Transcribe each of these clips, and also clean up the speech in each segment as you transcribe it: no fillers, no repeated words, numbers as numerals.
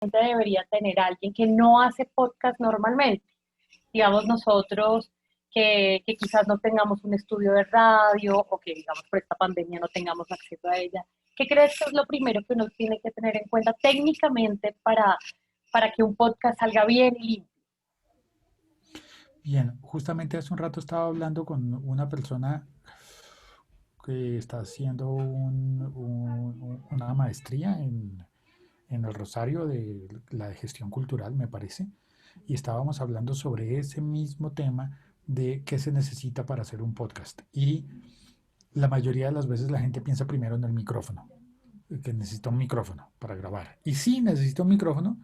debería tener alguien que no hace podcast normalmente. Digamos nosotros que quizás no tengamos un estudio de radio o que digamos por esta pandemia no tengamos acceso a ella. ¿Qué crees que es lo primero que uno tiene que tener en cuenta técnicamente para que un podcast salga bien y limpio? Bien, justamente hace un rato estaba hablando con una persona que está haciendo una maestría en el Rosario de la de gestión cultural, me parece, y estábamos hablando sobre ese mismo tema de qué se necesita para hacer un podcast. Y la mayoría de las veces la gente piensa primero en el micrófono, que necesita un micrófono para grabar. Y sí, necesita un micrófono,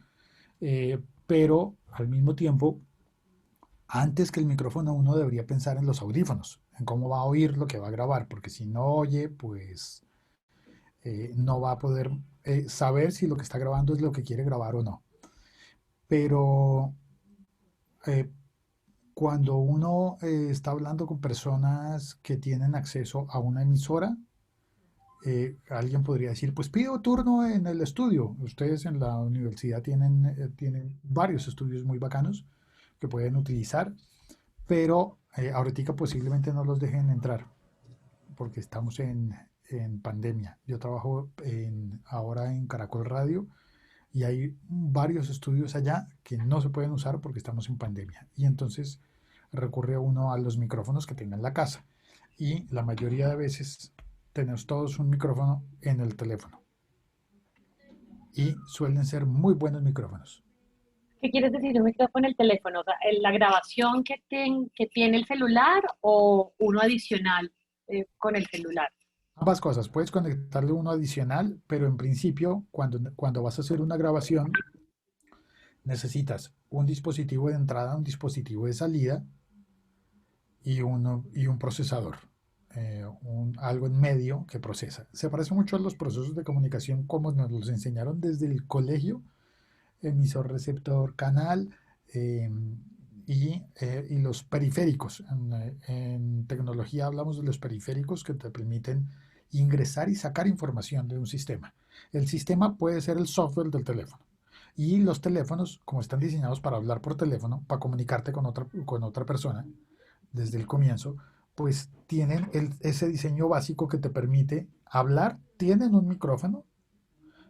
pero al mismo tiempo antes que el micrófono uno debería pensar en los audífonos, en cómo va a oír lo que va a grabar, porque si no oye, pues no va a poder saber si lo que está grabando es lo que quiere grabar o no. Pero eh, cuando uno está hablando con personas que tienen acceso a una emisora, alguien podría decir, pues pido turno en el estudio. Ustedes en la universidad tienen varios estudios muy bacanos que pueden utilizar, pero ahorita posiblemente no los dejen entrar porque estamos en pandemia. Yo trabajo ahora en Caracol Radio y hay varios estudios allá que no se pueden usar porque estamos en pandemia. Y entonces recurre uno a los micrófonos que tenga en la casa. Y la mayoría de veces tenemos todos un micrófono en el teléfono. Y suelen ser muy buenos micrófonos. ¿Qué quieres decir un micrófono en el teléfono? O sea, ¿la grabación que tiene el celular o uno adicional con el celular? Ambas cosas, puedes conectarle uno adicional, pero en principio, cuando vas a hacer una grabación, necesitas un dispositivo de entrada, un dispositivo de salida y un procesador, algo en medio que procesa. Se parece mucho a los procesos de comunicación como nos los enseñaron desde el colegio, emisor, receptor, canal eh, y los periféricos. En tecnología hablamos de los periféricos que te permiten ingresar y sacar información de un sistema. El sistema puede ser el software del teléfono. Y los teléfonos, como están diseñados para hablar por teléfono, para comunicarte con otra persona desde el comienzo, pues tienen ese diseño básico que te permite hablar, tienen un micrófono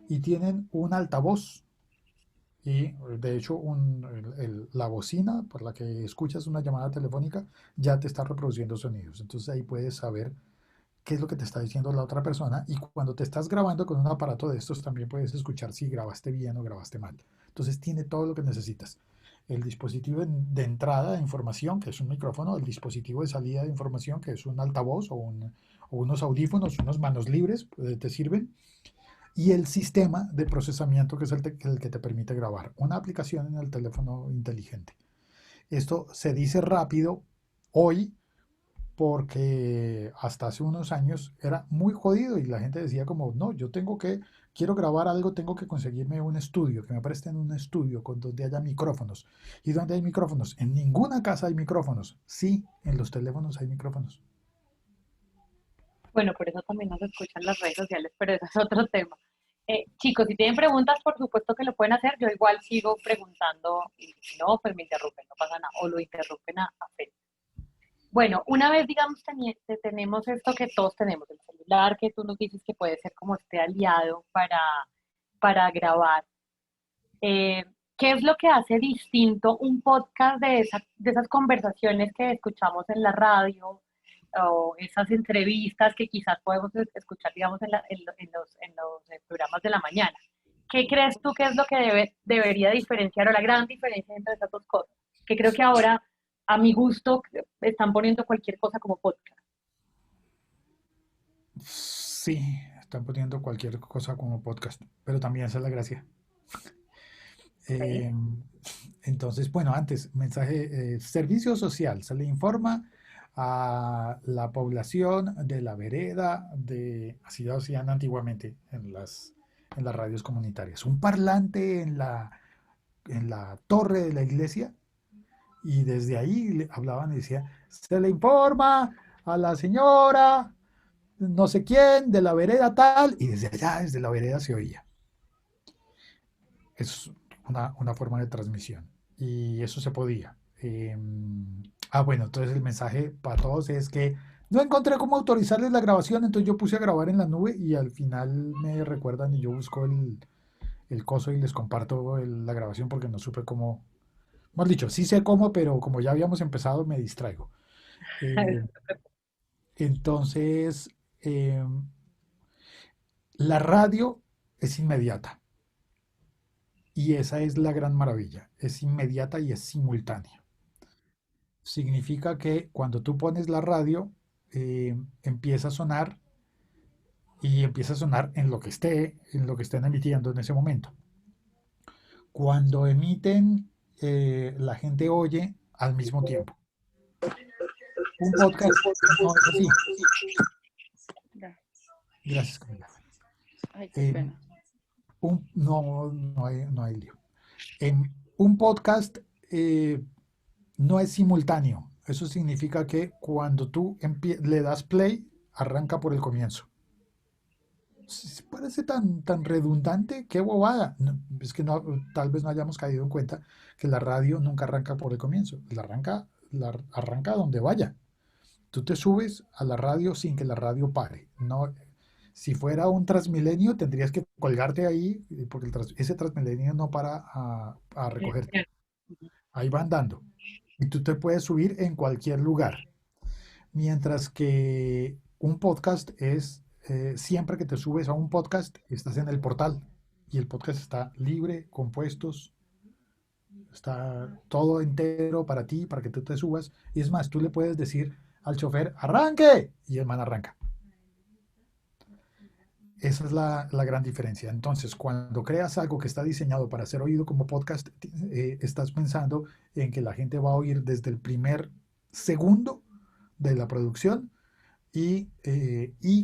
y tienen un altavoz y de hecho la bocina por la que escuchas una llamada telefónica ya te está reproduciendo sonidos. Entonces ahí puedes saber qué es lo que te está diciendo la otra persona y cuando te estás grabando con un aparato de estos también puedes escuchar si grabaste bien o grabaste mal. Entonces tiene todo lo que necesitas. El dispositivo de entrada de información, que es un micrófono, el dispositivo de salida de información, que es un altavoz o unos audífonos, unos manos libres, te sirven, y el sistema de procesamiento que es el que te permite grabar. Una aplicación en el teléfono inteligente. Esto se dice rápido hoy porque hasta hace unos años era muy jodido y la gente decía como, no, quiero grabar algo, tengo que conseguirme un estudio, que me presten un estudio con donde haya micrófonos. ¿Y dónde hay micrófonos? En ninguna casa hay micrófonos. Sí, en los teléfonos hay micrófonos. Bueno, por eso también nos escuchan las redes sociales, pero eso es otro tema. Chicos, si tienen preguntas, por supuesto que lo pueden hacer. Yo igual sigo preguntando y si no, pues me interrumpen, no pasa nada. O lo interrumpen a Feli. Bueno, una vez, digamos, tenemos esto que todos tenemos, el celular, que tú nos dices que puede ser como este aliado para grabar. Eh, ¿Qué es lo que hace distinto un podcast de esas conversaciones que escuchamos en la radio o esas entrevistas que quizás podemos escuchar, digamos, en los programas de la mañana? ¿Qué crees tú que es lo que debería diferenciar o la gran diferencia entre esas dos cosas? Que creo que ahora, a mi gusto, están poniendo cualquier cosa como podcast. Sí, están poniendo cualquier cosa como podcast, pero también esa es la gracia. ¿Sí? Eh, entonces, bueno, antes, mensaje, servicio social, se le informa a la población de la vereda, así lo hacían antiguamente en las radios comunitarias. Un parlante en la torre de la iglesia y desde ahí hablaban y decía, se le informa a la señora no sé quién de la vereda tal y desde allá, desde la vereda se oía. Es una forma de transmisión. Y eso se podía. Bueno, entonces el mensaje para todos es que no encontré cómo autorizarles la grabación, entonces yo puse a grabar en la nube y al final me recuerdan y yo busco el coso y les comparto la grabación porque no supe cómo. Hemos dicho, sí sé cómo, pero como ya habíamos empezado, me distraigo. Eh, entonces, eh, la radio es inmediata y esa es la gran maravilla. Es inmediata y es simultánea. Significa que cuando tú pones la radio, empieza a sonar y empieza a sonar en lo que estén emitiendo en ese momento. Cuando emiten, la gente oye al mismo tiempo. Un podcast no es así. Ya. Gracias, Camila. Ay, qué Eh, pena. no hay lío. Un podcast no es simultáneo. Eso significa que cuando tú le das play, arranca por el comienzo. Parece tan redundante, qué bobada. Es que no, tal vez no hayamos caído en cuenta que la radio nunca arranca por el comienzo. Arranca donde vaya. Tú te subes a la radio sin que la radio pare. No, si fuera un Transmilenio, tendrías que colgarte ahí, porque ese Transmilenio no para a recogerte. Ahí va andando. Y tú te puedes subir en cualquier lugar. Mientras que un podcast es, siempre que te subes a un podcast, estás en el portal. Y el podcast está libre, compuestos, está todo entero para ti, para que tú te subas. Y es más, tú le puedes decir al chofer, arranque, y el man arranca. Esa es la gran diferencia. Entonces, cuando creas algo que está diseñado para ser oído como podcast, estás pensando en que la gente va a oír desde el primer segundo de la producción y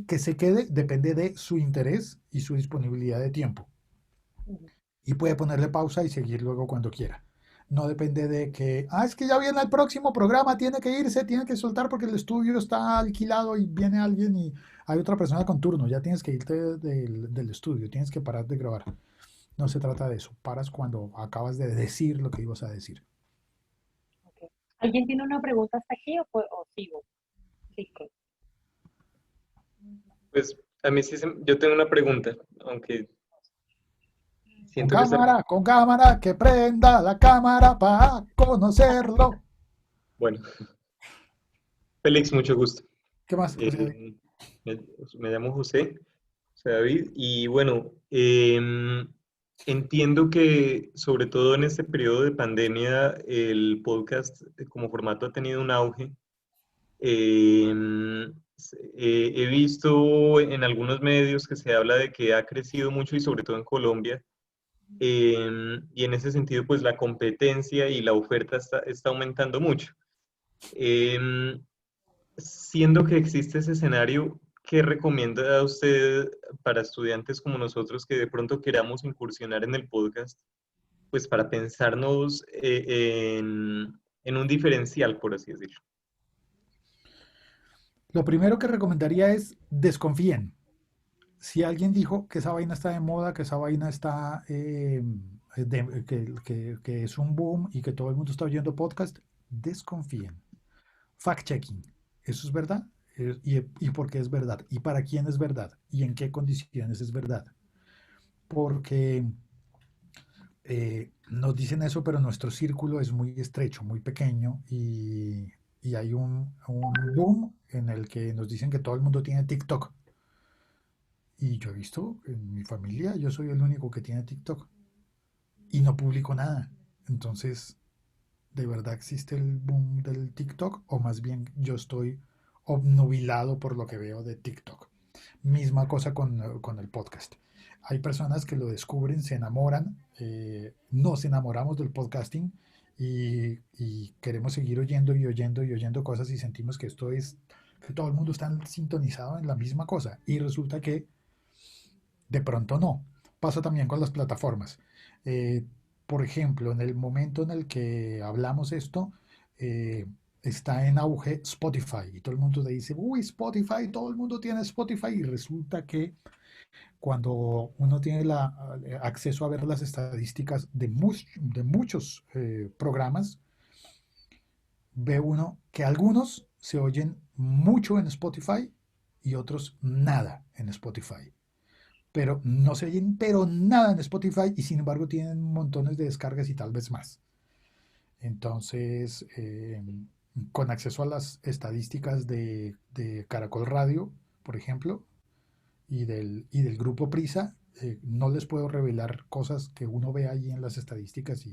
que se quede depende de su interés y su disponibilidad de tiempo. Y puede ponerle pausa y seguir luego cuando quiera. No depende de que, es que ya viene el próximo programa, tiene que irse, tiene que soltar porque el estudio está alquilado y viene alguien y hay otra persona con turno, ya tienes que irte del estudio, tienes que parar de grabar. No se trata de eso, paras cuando acabas de decir lo que ibas a decir. Ok. ¿Alguien tiene una pregunta hasta aquí o sigo? Sí, Pues a mí sí, yo tengo una pregunta, aunque siento que está... Con cámara, que prenda la cámara para conocerlo. Bueno, Félix, mucho gusto. ¿Qué más, José David? Eh, me, me llamo José David, y bueno, entiendo que sobre todo en este periodo de pandemia el podcast como formato ha tenido un auge. He visto en algunos medios que se habla de que ha crecido mucho y sobre todo en Colombia. Y en ese sentido, pues la competencia y la oferta está aumentando mucho. Em, Siendo que existe ese escenario, ¿qué recomienda usted para estudiantes como nosotros que de pronto queramos incursionar en el podcast? Pues para pensarnos en un diferencial, por así decirlo. Lo primero que recomendaría es desconfíen. Si alguien dijo que esa vaina está de moda, que esa vaina está, que es un boom y que todo el mundo está oyendo podcast, desconfíen. Fact-checking. ¿Eso es verdad? ¿Y por qué es verdad? ¿Y para quién es verdad? ¿Y en qué condiciones es verdad? Porque nos dicen eso, pero nuestro círculo es muy estrecho, muy pequeño y hay un boom en el que nos dicen que todo el mundo tiene TikTok. Y yo he visto en mi familia, yo soy el único que tiene TikTok y no publico nada. Entonces, ¿de verdad existe el boom del TikTok? O más bien yo estoy obnubilado por lo que veo de TikTok. Misma cosa con el podcast. Hay personas que lo descubren, se enamoran, nos enamoramos del podcasting y queremos seguir oyendo y oyendo y oyendo cosas y sentimos que esto es, que todo el mundo está sintonizado en la misma cosa. Y resulta que de pronto no. Pasa también con las plataformas. Eh, por ejemplo, en el momento en el que hablamos esto, eh, está en auge Spotify y todo el mundo te dice, uy, Spotify, todo el mundo tiene Spotify y resulta que cuando uno tiene acceso a ver las estadísticas de muchos programas, ve uno que algunos se oyen mucho en Spotify y otros nada en Spotify. Pero no se oyen pero nada en Spotify y sin embargo tienen montones de descargas y tal vez más. Entonces, con acceso a las estadísticas de Caracol Radio, por ejemplo, y del grupo Prisa, no les puedo revelar cosas que uno ve ahí en las estadísticas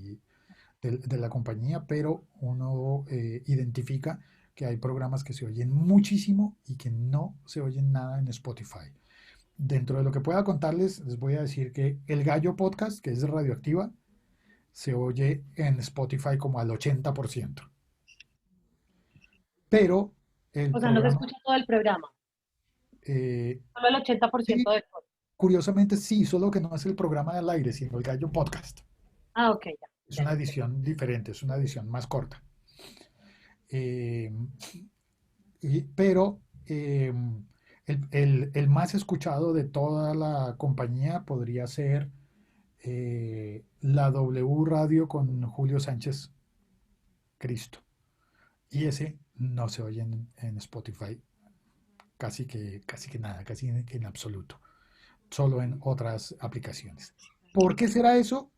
de la compañía, pero uno identifica que hay programas que se oyen muchísimo y que no se oyen nada en Spotify. Dentro de lo que pueda contarles, les voy a decir que El Gallo Podcast, que es de Radioactiva, se oye en Spotify como al 80%. Pero el O sea, no se programa, escucha todo el programa, eh, solo el 80% sí, de todo. curiosamente sí, solo que no es el programa del aire, sino El Gallo Podcast. Ah, ok, ya, Es ya una entiendo. edición diferente, es una edición más corta. Eh, pero el más escuchado de toda la compañía podría ser la W Radio con Julio Sánchez Cristo. Y ese no se oye en Spotify casi que nada, casi que en absoluto. Solo en otras aplicaciones. ¿Por qué será eso?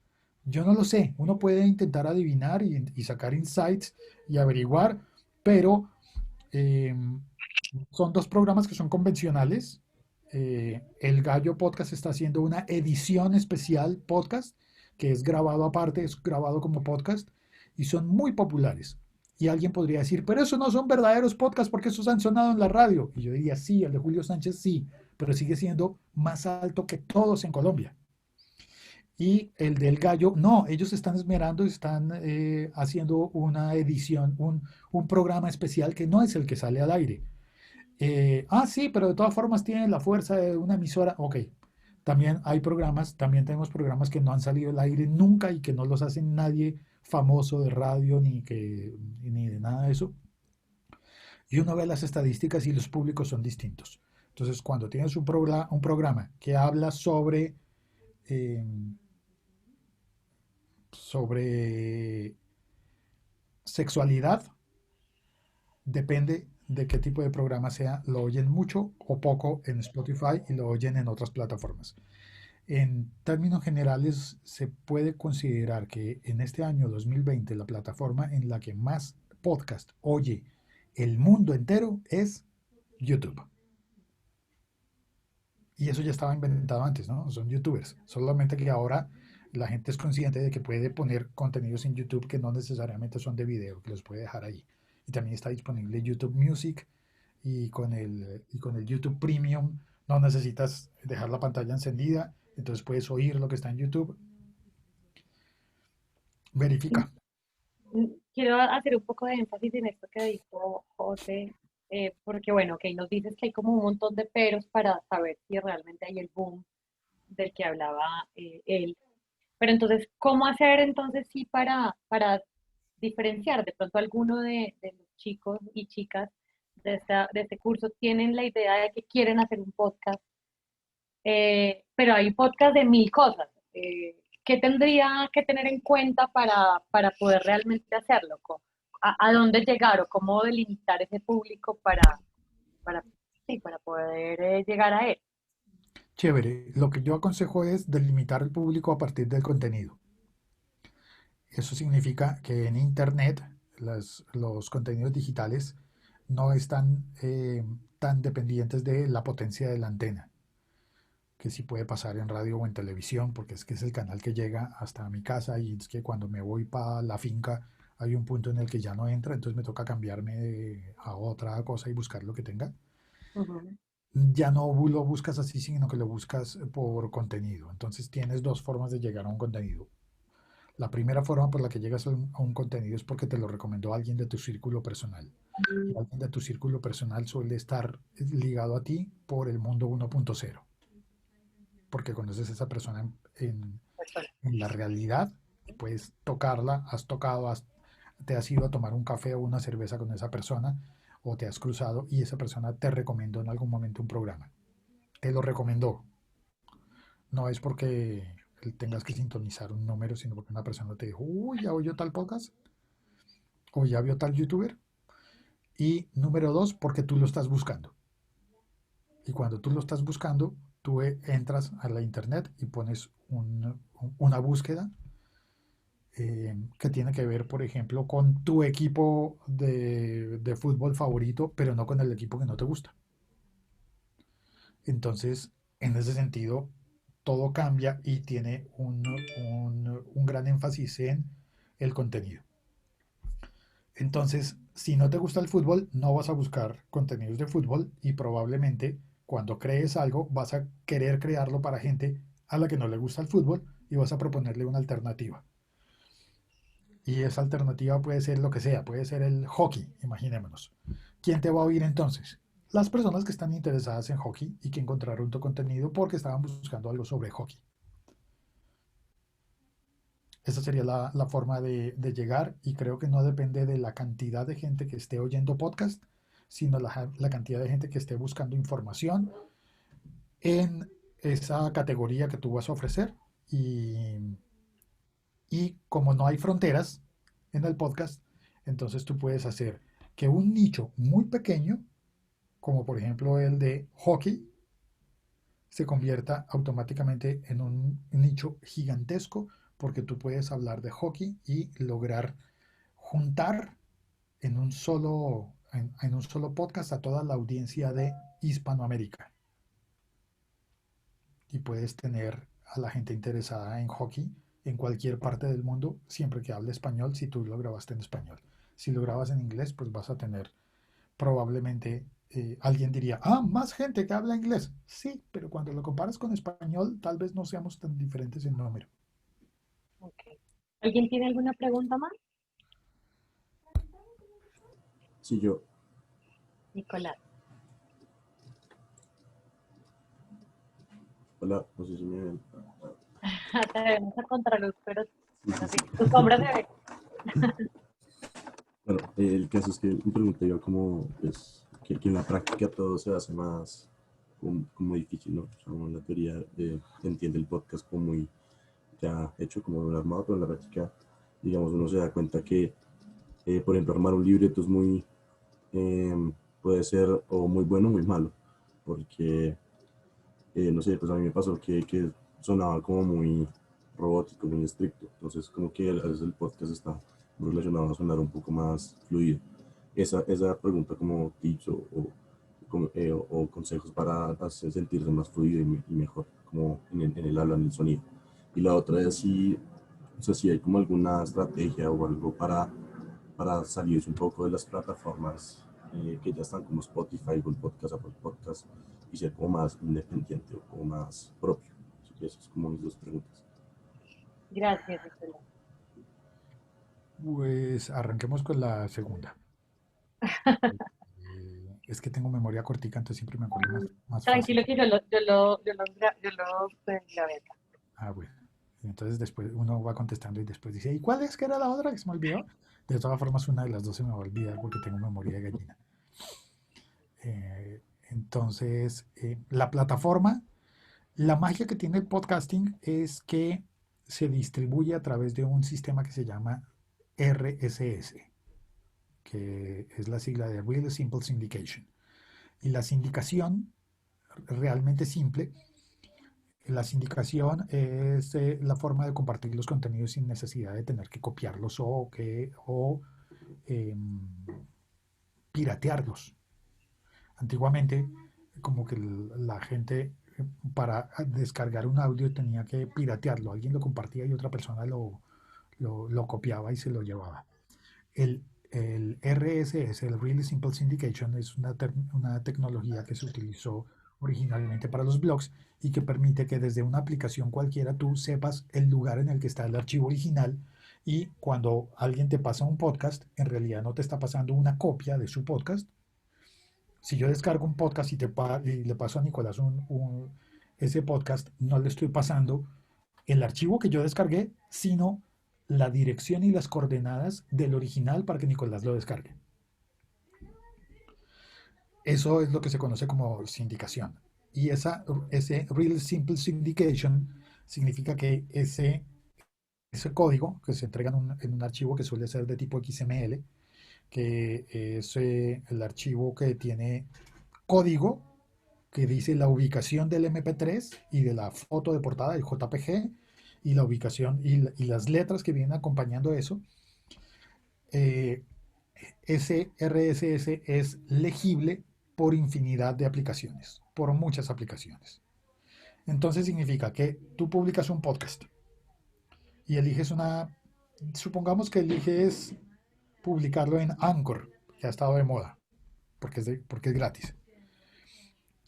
Yo no lo sé. Uno puede intentar adivinar y sacar insights y averiguar, pero eh, son dos programas que son convencionales. El Gallo Podcast está haciendo una edición especial podcast, que es grabado aparte, es grabado como podcast, y son muy populares. Y alguien podría decir, pero eso no son verdaderos podcasts porque esos han sonado en la radio. Y yo diría, sí, el de Julio Sánchez sí, pero sigue siendo más alto que todos en Colombia. Y el del Gallo, no, ellos están esmerando, están haciendo una edición, un programa especial que no es el que sale al aire. Sí, pero de todas formas tiene la fuerza de una emisora. Ok, también tenemos programas que no han salido al aire nunca y que no los hace nadie famoso de radio ni de nada de eso. Y uno ve las estadísticas y los públicos son distintos. Entonces, cuando tienes un programa que habla eh, sobre sexualidad, depende de qué tipo de programa sea, lo oyen mucho o poco en Spotify y lo oyen en otras plataformas. En términos generales, se puede considerar que en este año 2020 la plataforma en la que más podcast oye el mundo entero es YouTube. Y eso ya estaba inventado antes, ¿no? Son youtubers. Solamente que ahora la gente es consciente de que puede poner contenidos en YouTube que no necesariamente son de video, que los puede dejar ahí. Y también está disponible YouTube Music y con el YouTube Premium no necesitas dejar la pantalla encendida, entonces puedes oír lo que está en YouTube. Verifica. Quiero hacer un poco de énfasis en esto que dijo José, porque bueno, ok, nos dices que hay como un montón de peros para saber si realmente hay el boom del que hablaba él. Pero entonces, ¿cómo hacer entonces sí para diferenciar? De pronto alguno de los chicos y chicas de este curso tienen la idea de que quieren hacer un podcast, pero hay podcast de mil cosas. ¿Qué tendría que tener en cuenta para poder realmente hacerlo? ¿A dónde llegar o cómo delimitar ese público para, sí, para poder llegar a él? Chévere. Lo que yo aconsejo es delimitar el público a partir del contenido. Eso significa que en Internet los contenidos digitales no están tan dependientes de la potencia de la antena, que sí puede pasar en radio o en televisión, porque es que es el canal que llega hasta mi casa y es que cuando me voy para la finca hay un punto en el que ya no entra, entonces me toca cambiarme a otra cosa y buscar lo que tenga. Ujú. Ya no lo buscas así, sino que lo buscas por contenido. Entonces tienes dos formas de llegar a un contenido. La primera forma por la que llegas a un contenido es porque te lo recomendó alguien de tu círculo personal. Y alguien de tu círculo personal suele estar ligado a ti por el mundo 1.0, porque conoces a esa persona en la realidad y puedes tocarla, te has ido a tomar un café o una cerveza con esa persona o te has cruzado y esa persona te recomendó en algún momento un programa. Te lo recomendó. no es porque tengas que sintonizar un número, sino porque una persona te dijo, uy, ya oyó tal podcast, o ya vio tal youtuber. Y número dos, porque tú lo estás buscando. Y cuando tú lo estás buscando, tú entras a la internet y pones una búsqueda que tiene que ver, por ejemplo, con tu equipo de fútbol favorito, pero no con el equipo que no te gusta. Entonces, en ese sentido, todo cambia y tiene un gran énfasis en el contenido. Entonces, si no te gusta el fútbol, no vas a buscar contenidos de fútbol y probablemente cuando crees algo vas a querer crearlo para gente a la que no le gusta el fútbol y vas a proponerle una alternativa. Y esa alternativa puede ser lo que sea, puede ser el hockey, imaginémonos. ¿Quién te va a oír entonces? Las personas que están interesadas en hockey y que encontraron tu contenido porque estaban buscando algo sobre hockey. Esa sería la forma de llegar y creo que no depende de la cantidad de gente que esté oyendo podcast, sino la cantidad de gente que esté buscando información en esa categoría que tú vas a ofrecer. Y como no hay fronteras en el podcast, entonces tú puedes hacer que un nicho muy pequeño, como por ejemplo el de hockey, se convierta automáticamente en un nicho gigantesco porque tú puedes hablar de hockey y lograr juntar en un solo podcast a toda la audiencia de Hispanoamérica. Y puedes tener a la gente interesada en hockey en cualquier parte del mundo, siempre que hable español, si tú lo grabaste en español. Si lo grabas en inglés, pues vas a tener probablemente alguien diría, más gente que habla inglés. Sí, pero cuando lo comparas con español, tal vez no seamos tan diferentes en número. Ok. ¿Alguien tiene alguna pregunta más? Sí, yo. Nicolás. Hola, no sé si me ven. Te vemos a contraluz, pero bueno, sí, tu sombra se ve. Bueno, el caso es que mi pregunta iba como, pues, que en la práctica todo se hace más como difícil, ¿no? O sea, uno en la teoría entiende el podcast como muy ya hecho, como un armado, pero en la práctica, digamos, uno se da cuenta que, por ejemplo, armar un libreto es muy, puede ser o muy bueno o muy malo, porque, no sé, pues a mí me pasó que sonaba como muy robótico, muy estricto, entonces como que a veces el podcast está relacionado a sonar un poco más fluido. Esa pregunta como tips o consejos para hacer sentirse más fluido y mejor, como en el habla, en el sonido. Y la otra es si, o sea, si hay como alguna estrategia o algo para salirse un poco de las plataformas que ya están como Spotify, Google Podcast, Apple Podcast, y ser como más independiente o como más propio. Así que esas es como mis dos preguntas. Gracias, Nicolás. Pues arranquemos con la segunda. Es que tengo memoria cortica, entonces siempre me acuerdo más Tranquilo fácil. que yo lo grabé acá. Bueno. Y entonces después uno va contestando y después dice, ¿y cuál es que era la otra que se me olvidó? De todas formas, una de las dos se me va a olvidar porque tengo memoria de gallina. Entonces, la plataforma, la magia que tiene el podcasting es que se distribuye a través de un sistema que se llama RSS, que es la sigla de Really Simple Syndication. Y la sindicación, realmente simple, la sindicación es la forma de compartir los contenidos sin necesidad de tener que copiarlos o eh, piratearlos. Antiguamente, como que la gente para descargar un audio tenía que piratearlo. Alguien lo compartía y otra persona lo copiaba y se lo llevaba. El RSS, el Really Simple Syndication, es una tecnología que se utilizó originalmente para los blogs y que permite que desde una aplicación cualquiera tú sepas el lugar en el que está el archivo original y cuando alguien te pasa un podcast, en realidad no te está pasando una copia de su podcast. Si yo descargo un podcast y le paso a Nicolás ese podcast, no le estoy pasando el archivo que yo descargué, sino la dirección y las coordenadas del original para que Nicolás lo descargue. Eso es lo que se conoce como sindicación. y ese Real Simple Syndication significa que ese código que se entrega en un archivo que suele ser de tipo XML, que es el archivo que tiene código que dice la ubicación del MP3 y de la foto de portada, el JPG, y la ubicación y las letras que vienen acompañando eso. Ese RSS es legible por infinidad de aplicaciones, por muchas aplicaciones. Entonces significa que tú publicas un podcast y eliges supongamos que eliges publicarlo en Anchor, que ha estado de moda, porque es gratis.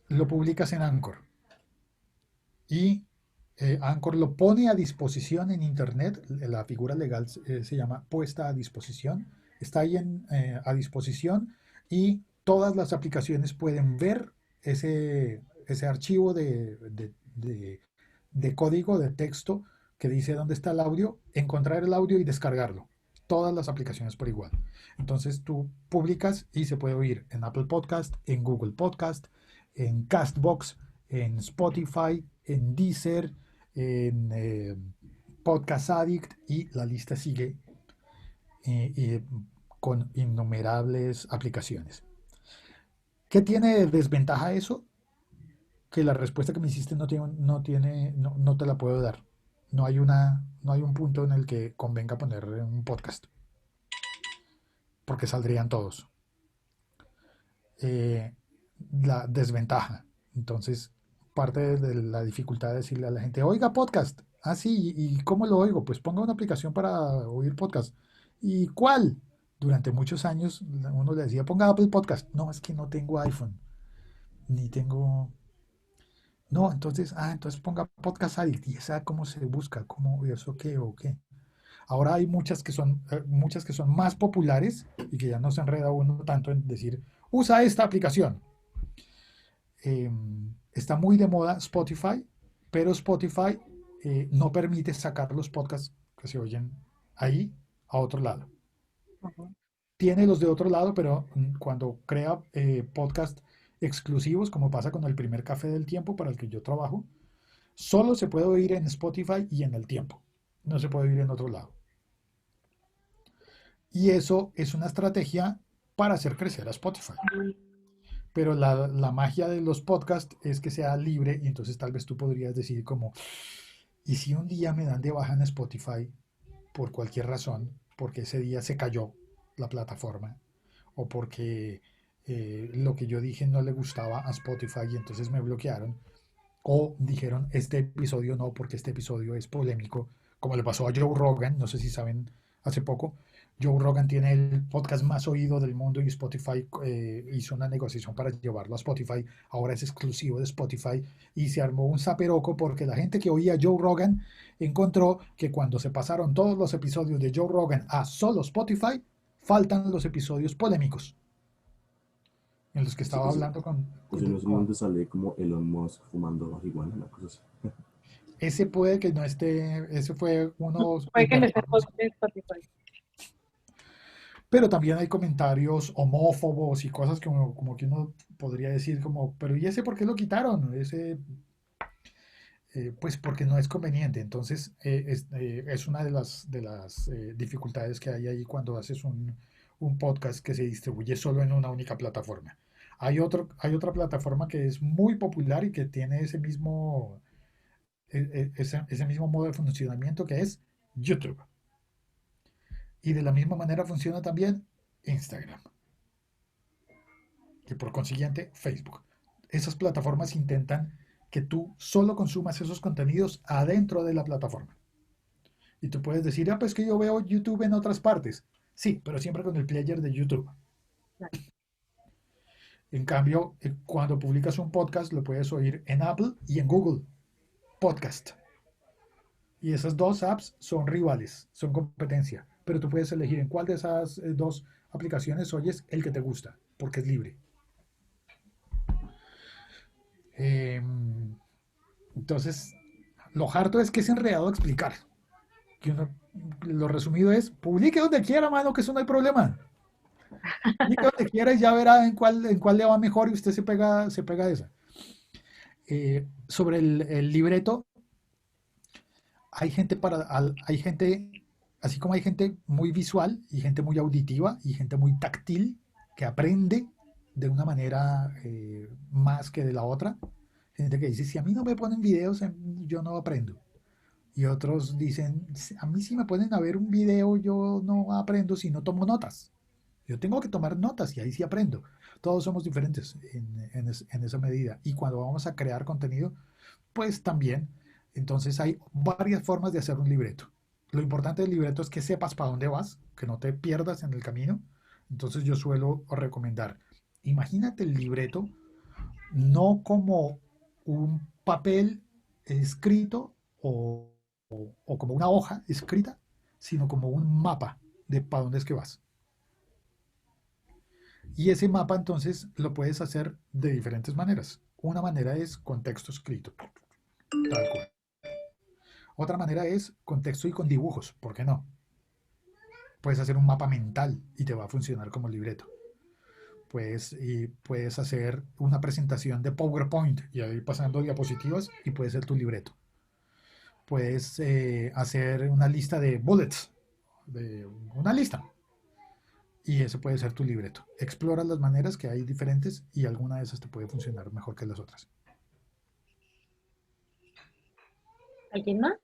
Lo publicas en Anchor y Anchor lo pone a disposición en Internet. La figura legal se llama puesta a disposición. Está ahí a disposición y todas las aplicaciones pueden ver ese archivo de código, de texto que dice dónde está el audio, encontrar el audio y descargarlo. Todas las aplicaciones por igual. Entonces tú publicas y se puede oír en Apple Podcast, en Google Podcast, en Castbox, en Spotify, en Deezer, en Podcast Addict, y la lista sigue con innumerables aplicaciones. ¿Qué tiene de desventaja eso? Que la respuesta que me hiciste no te la puedo dar. No hay un punto en el que convenga poner un podcast, porque saldrían todos. La desventaja. Entonces, parte de la dificultad de decirle a la gente, oiga podcast. Ah, sí, ¿y cómo lo oigo? Pues ponga una aplicación para oír podcast. ¿Y cuál? Durante muchos años uno le decía, ponga Apple Podcast. No, es que no tengo iPhone, ni tengo... No, entonces ponga Podcast Addict. ¿Y esa cómo se busca? ¿Cómo eso qué o qué? Ahora hay muchas que son más populares y que ya no se enreda uno tanto en decir, usa esta aplicación. Está muy de moda Spotify, pero Spotify no permite sacar los podcasts que se oyen ahí a otro lado. Ujú. Tiene los de otro lado, pero cuando crea podcasts exclusivos, como pasa con el primer Café del Tiempo para el que yo trabajo, solo se puede oír en Spotify y en El Tiempo. No se puede oír en otro lado. Y eso es una estrategia para hacer crecer a Spotify. Pero la magia de los podcasts es que sea libre, y entonces tal vez tú podrías decir como, ¿y si un día me dan de baja en Spotify por cualquier razón, porque ese día se cayó la plataforma, o porque lo que yo dije no le gustaba a Spotify y entonces me bloquearon, o dijeron este episodio no porque este episodio es polémico, como le pasó a Joe Rogan? No sé si saben, hace poco Joe Rogan tiene el podcast más oído del mundo y Spotify hizo una negociación para llevarlo a Spotify. Ahora es exclusivo de Spotify y se armó un zaperoco porque la gente que oía Joe Rogan encontró que cuando se pasaron todos los episodios de Joe Rogan a solo Spotify, faltan los episodios polémicos en los que estaba hablando O si no es donde sale como Elon Musk fumando marihuana, una cosa así. Ese puede que no esté, ese fue uno Puede que en este inventado. post de Spotify. Pero también hay comentarios homófobos y cosas como que uno podría decir como, pero ¿y ese por qué lo quitaron? Ese, pues porque no es conveniente. Entonces es una de las dificultades que hay ahí cuando haces un podcast que se distribuye solo en una única plataforma. Hay otra plataforma que es muy popular y que tiene ese mismo modo de funcionamiento, que es YouTube. Y de la misma manera funciona también Instagram. Y por consiguiente, Facebook. Esas plataformas intentan que tú solo consumas esos contenidos adentro de la plataforma. Y tú puedes decir, ah, pues que yo veo YouTube en otras partes. Sí, pero siempre con el player de YouTube. En cambio, cuando publicas un podcast, lo puedes oír en Apple y en Google Podcast. Y esas dos apps son rivales, son competencia. Pero tú puedes elegir en cuál de esas dos aplicaciones oyes el que te gusta, porque es libre. Entonces, lo harto es que es enredado explicar. Lo resumido es, publique donde quiera, mano, que eso no hay problema. Publique donde quiera y ya verá en cuál le va mejor y usted se pega esa. Sobre el libreto, hay gente, así como hay gente muy visual y gente muy auditiva y gente muy táctil que aprende de una manera más que de la otra. Gente que dice, si a mí no me ponen videos, yo no aprendo. Y otros dicen, a mí si me ponen a ver un video, yo no aprendo si no tomo notas. Yo tengo que tomar notas y ahí sí aprendo. Todos somos diferentes en esa medida. Y cuando vamos a crear contenido, pues también. Entonces hay varias formas de hacer un libreto. Lo importante del libreto es que sepas para dónde vas, que no te pierdas en el camino. Entonces yo suelo recomendar, imagínate el libreto no como un papel escrito o como una hoja escrita, sino como un mapa de para dónde es que vas. Y ese mapa entonces lo puedes hacer de diferentes maneras. Una manera es con texto escrito, tal cual. Otra manera es con texto y con dibujos, ¿por qué no? Puedes hacer un mapa mental y te va a funcionar como libreto. Puedes hacer una presentación de PowerPoint y ahí pasando diapositivas y puede ser tu libreto. Puedes hacer una lista de bullets, de una lista, y eso puede ser tu libreto. Explora las maneras que hay diferentes y alguna de esas te puede funcionar mejor que las otras. ¿Alguien más?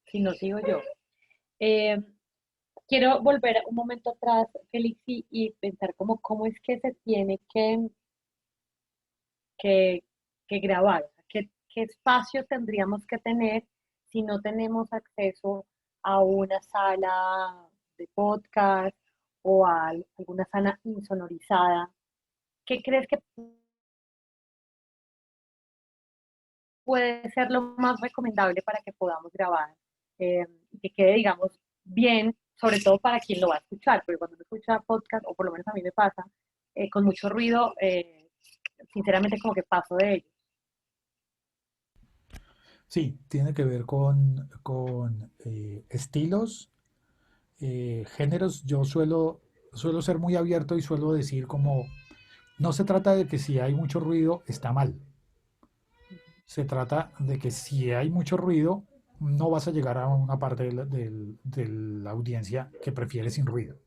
Si no, sigo yo. Eh, Quiero volver un momento atrás, Félix, y pensar cómo es que se tiene que, que grabar. O sea, ¿qué espacio tendríamos que tener si no tenemos acceso a una sala de podcast o a alguna sala insonorizada? ¿Qué crees que puede ser lo más recomendable para que podamos grabar y que quede, digamos, bien, sobre todo para quien lo va a escuchar? Porque cuando uno escucha podcast, o por lo menos a mí me pasa, con mucho ruido, sinceramente como que paso de ello. Sí, tiene que ver con estilos, géneros. Yo suelo ser muy abierto y suelo decir como, no se trata de que si hay mucho ruido está mal. Se trata de que si hay mucho ruido, no vas a llegar a una parte de la audiencia que prefiere sin ruido.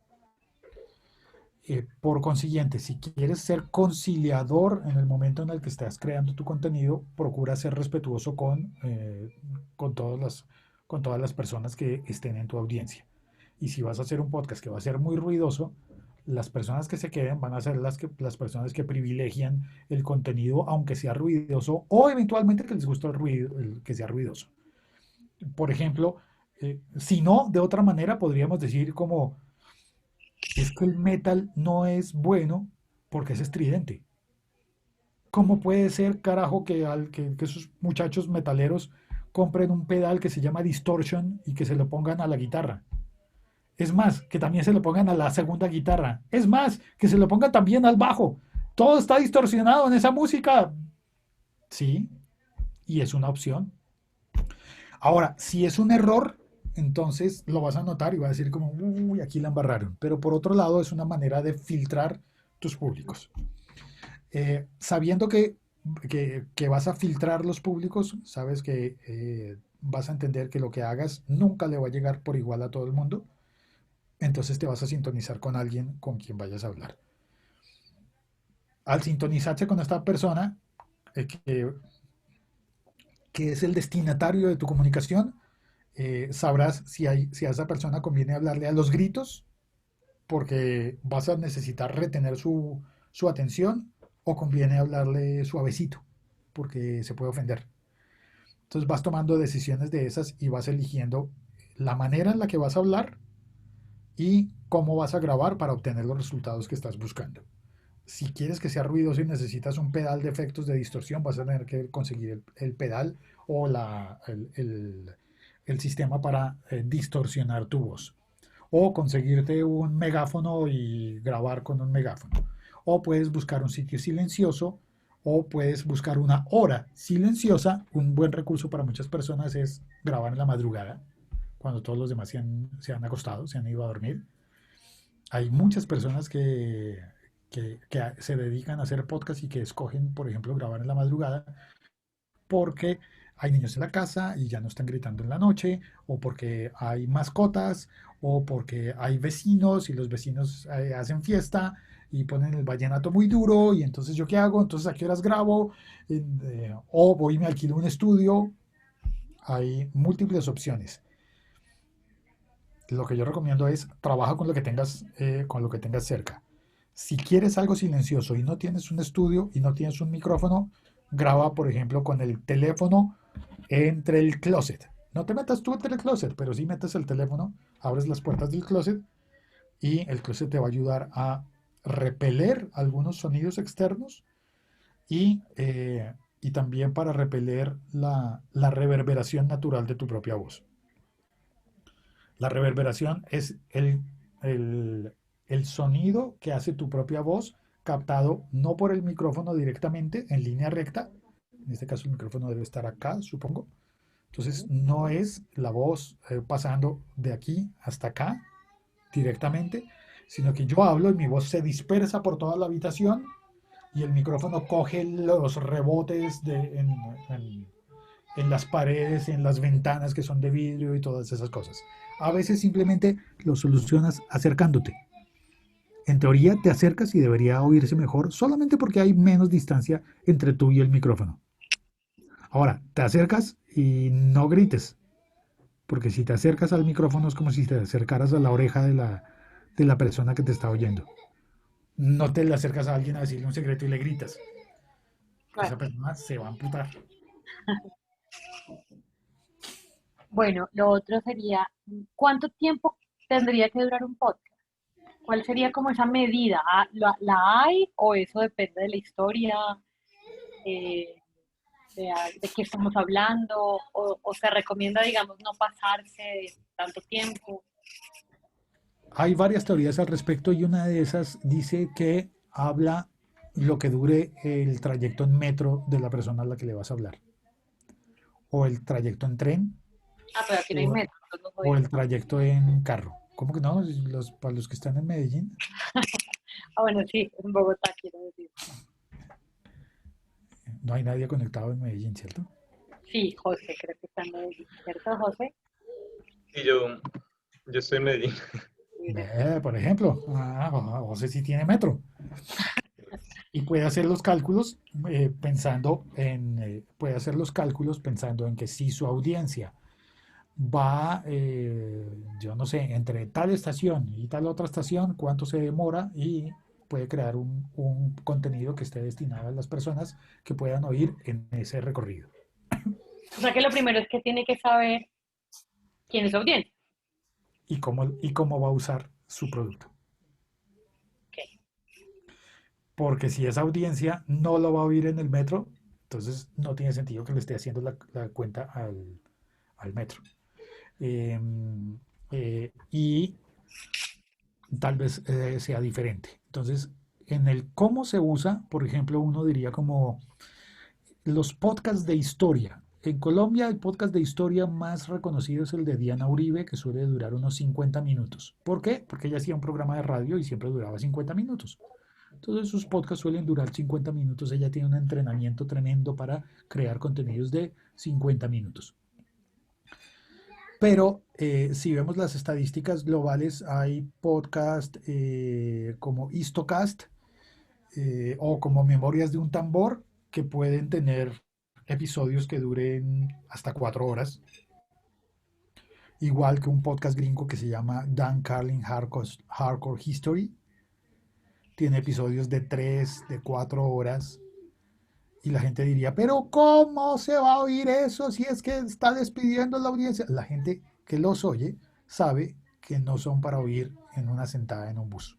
Por consiguiente, si quieres ser conciliador en el momento en el que estás creando tu contenido, procura ser respetuoso con, con todas las personas que estén en tu audiencia. Y si vas a hacer un podcast que va a ser muy ruidoso, las personas que se queden van a ser las personas que privilegian el contenido, aunque sea ruidoso, o eventualmente que les gusta el ruido, que sea ruidoso. Por ejemplo, si no, de otra manera podríamos decir como es que el metal no es bueno porque es estridente. ¿Cómo puede ser, carajo, que esos muchachos metaleros compren un pedal que se llama distortion y que se lo pongan a la guitarra? Es más, que también se lo pongan a la segunda guitarra. Es más, que se lo pongan también al bajo. Todo está distorsionado en esa música. Sí, y es una opción. Ahora, si es un error, entonces lo vas a notar y vas a decir como, uy, aquí la embarraron. Pero por otro lado, es una manera de filtrar tus públicos. Sabiendo que vas a filtrar los públicos, sabes que vas a entender que lo que hagas nunca le va a llegar por igual a todo el mundo. Entonces te vas a sintonizar con alguien con quien vayas a hablar. Al sintonizarse con esta persona, que es el destinatario de tu comunicación, sabrás si a esa persona conviene hablarle a los gritos, porque vas a necesitar retener su atención, o conviene hablarle suavecito, porque se puede ofender. Entonces vas tomando decisiones de esas y vas eligiendo la manera en la que vas a hablar y cómo vas a grabar para obtener los resultados que estás buscando. Si quieres que sea ruidoso y necesitas un pedal de efectos de distorsión, vas a tener que conseguir el pedal o el sistema para distorsionar tu voz. O conseguirte un megáfono y grabar con un megáfono. O puedes buscar un sitio silencioso, o puedes buscar una hora silenciosa. Un buen recurso para muchas personas es grabar en la madrugada, cuando todos los demás se han acostado, se han ido a dormir. Hay muchas personas que se dedican a hacer podcast y que escogen, por ejemplo, grabar en la madrugada porque hay niños en la casa y ya no están gritando en la noche, o porque hay mascotas, o porque hay vecinos y los vecinos hacen fiesta y ponen el vallenato muy duro y entonces yo qué hago, entonces a qué horas grabo, o voy y me alquilo un estudio. Hay múltiples opciones. Lo que yo recomiendo es trabaja con lo que tengas cerca. Si quieres algo silencioso y no tienes un estudio y no tienes un micrófono, graba, por ejemplo, con el teléfono entre el closet. No te metas tú entre el closet, pero sí metes el teléfono, abres las puertas del closet y el closet te va a ayudar a repeler algunos sonidos externos y también para repeler la reverberación natural de tu propia voz. La reverberación es el, el sonido que hace tu propia voz captado no por el micrófono directamente en línea recta. En este caso el micrófono debe estar acá, supongo. Entonces no es la voz pasando de aquí hasta acá directamente, sino que yo hablo y mi voz se dispersa por toda la habitación y el micrófono coge los rebotes en, en las paredes, en las ventanas que son de vidrio y todas esas cosas. A veces simplemente lo solucionas acercándote. En teoría te acercas y debería oírse mejor solamente porque hay menos distancia entre tú y el micrófono. Ahora, te acercas y no grites, porque si te acercas al micrófono es como si te acercaras a la oreja de la persona que te está oyendo. No te le acercas a alguien a decirle un secreto y le gritas. Claro. Esa persona se va a amputar. Bueno, lo otro sería, ¿cuánto tiempo tendría que durar un podcast? ¿Cuál sería como esa medida? Ah, ¿la hay o eso depende de la historia, eh, de qué estamos hablando? O se recomienda, digamos, no pasarse de tanto tiempo? Hay varias teorías al respecto y una de esas dice que habla lo que dure el trayecto en metro de la persona a la que le vas a hablar, o el trayecto en tren, Ah, pero aquí no hay o, metro, entonces no o podía. el trayecto en carro. ¿Cómo que no? Para los que están en Medellín, Ah, bueno, sí, en Bogotá, quiero decir. no hay nadie conectado en Medellín, ¿cierto? Sí, José, creo que está en Medellín, ¿cierto, José? Y yo estoy en Medellín. Mira. Por ejemplo, José sí tiene metro y puede hacer los cálculos puede hacer los cálculos pensando en que si su audiencia va, yo no sé, entre tal estación y tal otra estación, cuánto se demora y puede crear un contenido que esté destinado a las personas que puedan oír en ese recorrido. O sea que lo primero es que tiene que saber quién es su audiencia. Y cómo va a usar su producto. Ok. Porque si esa audiencia no lo va a oír en el metro, entonces no tiene sentido que le esté haciendo la cuenta al metro. Eh, y tal vez sea diferente. Entonces, en el cómo se usa, por ejemplo, uno diría como los podcasts de historia. En Colombia el podcast de historia más reconocido es el de Diana Uribe, que suele durar unos 50 minutos. ¿Por qué? Porque ella hacía un programa de radio y siempre duraba 50 minutos. Entonces sus podcasts suelen durar 50 minutos. Ella tiene un entrenamiento tremendo para crear contenidos de 50 minutos. Pero si vemos las estadísticas globales, hay podcast como Histocast o como Memorias de un Tambor que pueden tener episodios que duren hasta 4 horas. Igual que un podcast gringo que se llama Dan Carlin Hardcore History. Tiene episodios de 3, de 4 horas. Y la gente diría, pero ¿cómo se va a oír eso si es que está despidiendo la audiencia? La gente que los oye sabe que no son para oír en una sentada en un bus,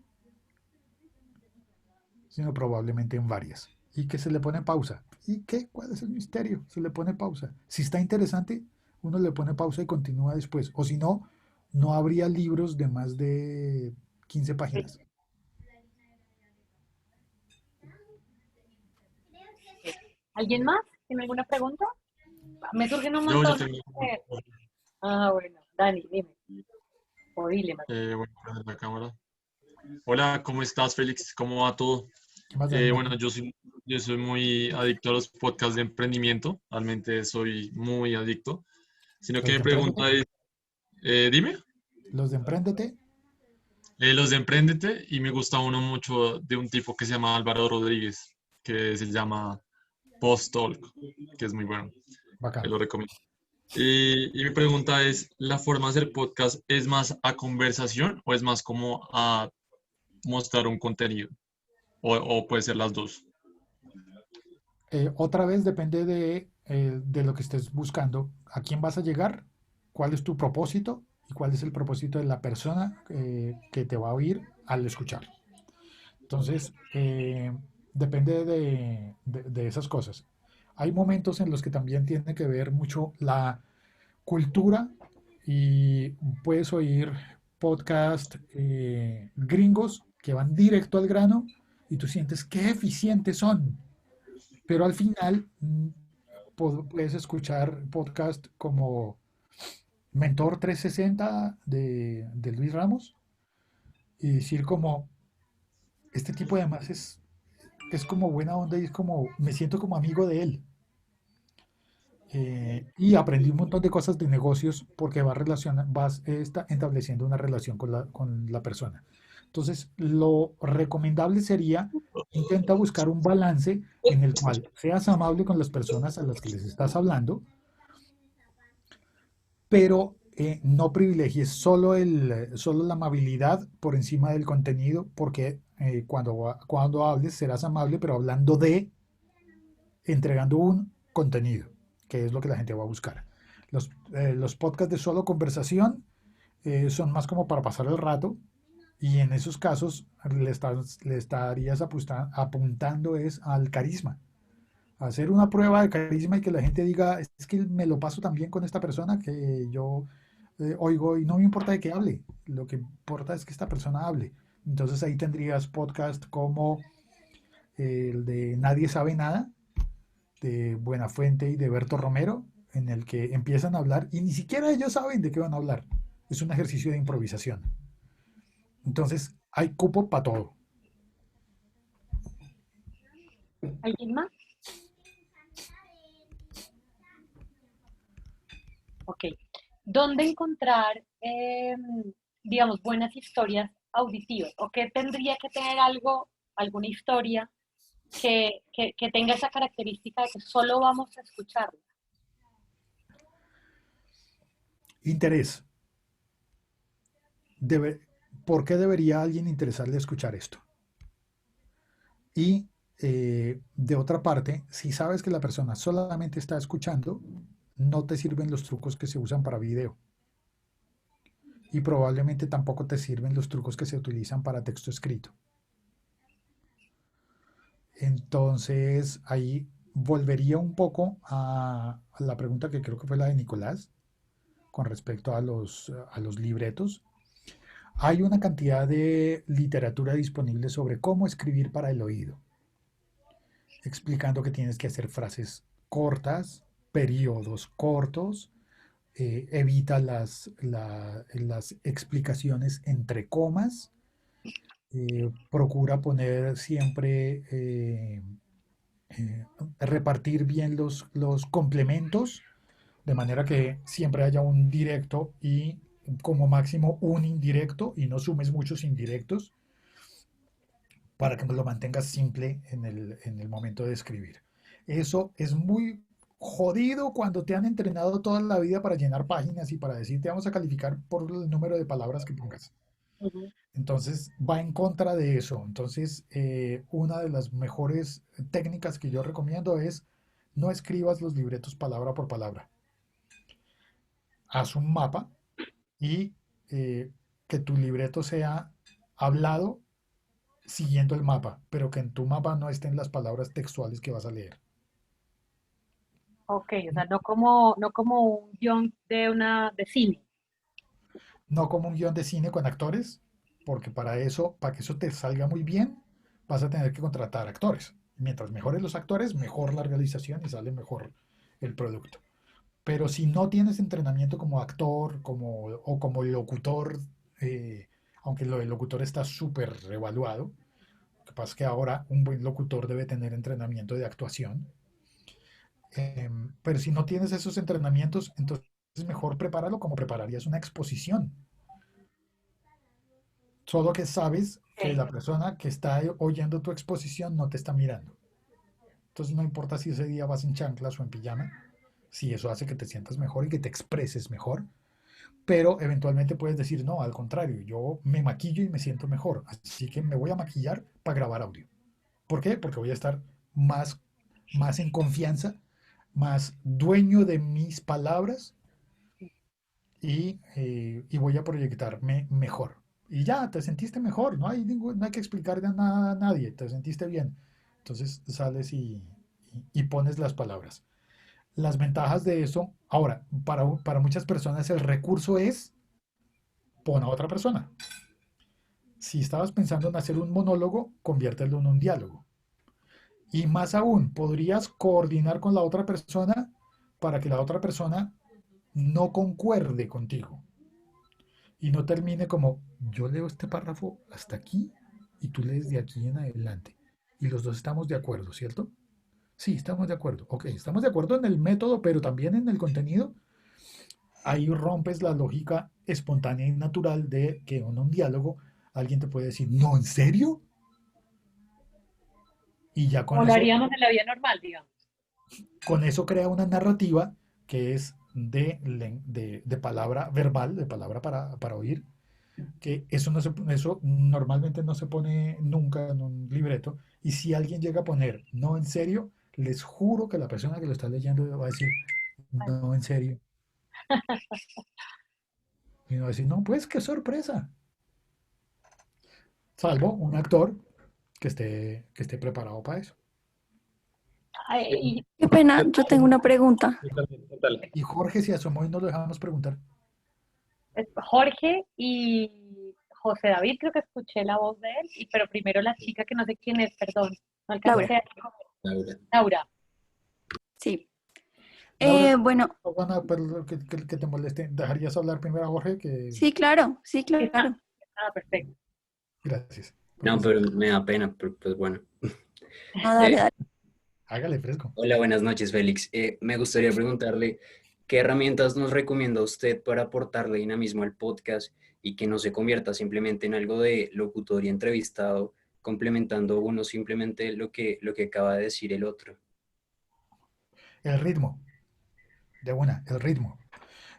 sino probablemente en varias. Y que se le pone pausa. ¿Y qué? ¿Cuál es el misterio? Se le pone pausa. Si está interesante, uno le pone pausa y continúa después. O si no, no habría libros de más de 15 páginas. ¿Alguien más? ¿Tiene alguna pregunta? Me surgen un Yo montón. tengo, Ah, bueno, Dani, dime. O dile más. voy a prender la cámara. Hola, ¿cómo estás, Félix? ¿Cómo va todo? ¿Qué más, Daniel? Bueno, yo soy muy adicto a los podcasts de emprendimiento, realmente soy muy adicto. Sino que Los mi de pregunta Emprendete, es, dime, los de Emprendete, los de Emprendete, y me gusta uno mucho de un tipo que se llama Álvaro Rodríguez, que se llama Post Talk, que es muy bueno, te bacano. lo recomiendo. Y mi pregunta es, ¿la forma de hacer podcast es más a conversación o es más como a mostrar un contenido? O puede ser las dos. Otra vez depende de lo que estés buscando, a quién vas a llegar, cuál es tu propósito y cuál es el propósito de la persona que te va a oír al escuchar. Entonces, depende de esas cosas. Hay momentos en los que también tiene que ver mucho la cultura y puedes oír podcast gringos que van directo al grano y tú sientes qué eficientes son. Pero al final puedes escuchar podcast como Mentor 360 de Luis Ramos y decir como, este tipo además es como buena onda y es como, me siento como amigo de él. Y aprendí un montón de cosas de negocios porque vas estableciendo una relación con la persona. Entonces, lo recomendable sería, intenta buscar un balance en el cual seas amable con las personas a las que les estás hablando, pero no privilegies solo la amabilidad por encima del contenido, porque cuando hables serás amable, pero hablando entregando un contenido, que es lo que la gente va a buscar. Los podcasts de solo conversación son más como para pasar el rato, y en esos casos le estarías apuntando es al carisma. Hacer una prueba de carisma y que la gente diga, es que me lo paso tan bien con esta persona que yo oigo y no me importa de qué hable, lo que importa es que esta persona hable. Entonces ahí tendrías podcast como el de Nadie sabe nada, de Buenafuente y de Berto Romero, en el que empiezan a hablar y ni siquiera ellos saben de qué van a hablar. Es un ejercicio de improvisación. Entonces hay cupo para todo. ¿Alguien más? Ok. ¿Dónde encontrar, digamos, buenas historias auditivas? ¿O qué tendría que tener algo, alguna historia que tenga esa característica de que solo vamos a escucharla? Interés. Debe, ¿Por qué debería alguien interesarle escuchar esto? Y de otra parte, si sabes que la persona solamente está escuchando, no te sirven los trucos que se usan para video. Y probablemente tampoco te sirven los trucos que se utilizan para texto escrito. Entonces, ahí volvería un poco a la pregunta que creo que fue la de Nicolás con respecto a los libretos. Hay una cantidad de literatura disponible sobre cómo escribir para el oído, explicando que tienes que hacer frases cortas, periodos cortos, evita las explicaciones entre comas, procura poner siempre, repartir bien los complementos, de manera que siempre haya un directo y como máximo un indirecto y no sumes muchos indirectos para que lo mantengas simple en el momento de escribir. Eso es muy jodido cuando te han entrenado toda la vida para llenar páginas y para decirte vamos a calificar por el número de palabras que pongas. Ujú. Entonces va en contra de eso. Entonces, una de las mejores técnicas que yo recomiendo es no escribas los libretos palabra por palabra. Haz un mapa y que tu libreto sea hablado siguiendo el mapa, pero que en tu mapa no estén las palabras textuales que vas a leer. Ok, o sea, no como un guión de cine. No como un guión de cine con actores, porque para que eso te salga muy bien, vas a tener que contratar actores. Mientras mejores los actores, mejor la realización y sale mejor el producto. Pero si no tienes entrenamiento como actor o como locutor, eh, aunque lo del locutor está súper revaluado. Lo que pasa es que ahora un buen locutor debe tener entrenamiento de actuación. Pero si no tienes esos entrenamientos, entonces es mejor prepararlo como prepararías una exposición. Solo que sabes que Ok. la persona que está oyendo tu exposición no te está mirando. Entonces no importa si ese día vas en chanclas o en pijama, si eso hace que te sientas mejor y que te expreses mejor, pero eventualmente puedes decir, no, al contrario, yo me maquillo y me siento mejor, así que me voy a maquillar para grabar audio. ¿Por qué? Porque voy a estar más, más en confianza, más dueño de mis palabras y voy a proyectarme mejor. Y ya, te sentiste mejor, no hay que explicarle nada a nadie, te sentiste bien. Entonces sales y pones las palabras. Las ventajas de eso, ahora, para muchas personas el recurso es pon a otra persona. Si estabas pensando en hacer un monólogo, conviértelo en un diálogo. Y más aún, podrías coordinar con la otra persona para que la otra persona no concuerde contigo y no termine como yo leo este párrafo hasta aquí y tú lees de aquí en adelante. Y los dos estamos de acuerdo, ¿cierto? Sí, estamos de acuerdo. Ok, estamos de acuerdo en el método, pero también en el contenido. Ahí rompes la lógica espontánea y natural de que en un diálogo alguien te puede decir, no, ¿en serio? Y ya Como lo haríamos en la vida normal, digamos. con eso crea una narrativa que es de palabra verbal, de palabra para oír, que eso, no se, eso normalmente no se pone nunca en un libreto. Y si alguien llega a poner, no, en serio, les juro que la persona que lo está leyendo va a decir, no, en serio. Y no va a decir, no, pues qué sorpresa. Salvo un actor que esté preparado para eso. Ay, Qué pena, yo tengo una pregunta. Total. Y Jorge se asomó y no lo dejamos preguntar. Jorge y José David, creo que escuché la voz de él, pero primero la chica que no sé quién es, perdón, no alcancé Laura, a... Laura. Laura. sí. Laura, Bueno, Juana, perdón que te moleste. ¿Dejarías hablar primero a Jorge? sí, claro, sí, Está, claro. perfecto. Gracias. No, pero me da pena, pero pues bueno. No, dale, Eh, dale. Hágale fresco. Hola, buenas noches, Félix. Me gustaría preguntarle, ¿qué herramientas nos recomienda usted para aportarle dinamismo al podcast y que no se convierta simplemente en algo de locutor y entrevistado, complementando uno simplemente lo que acaba de decir el otro? El ritmo, de una, el ritmo.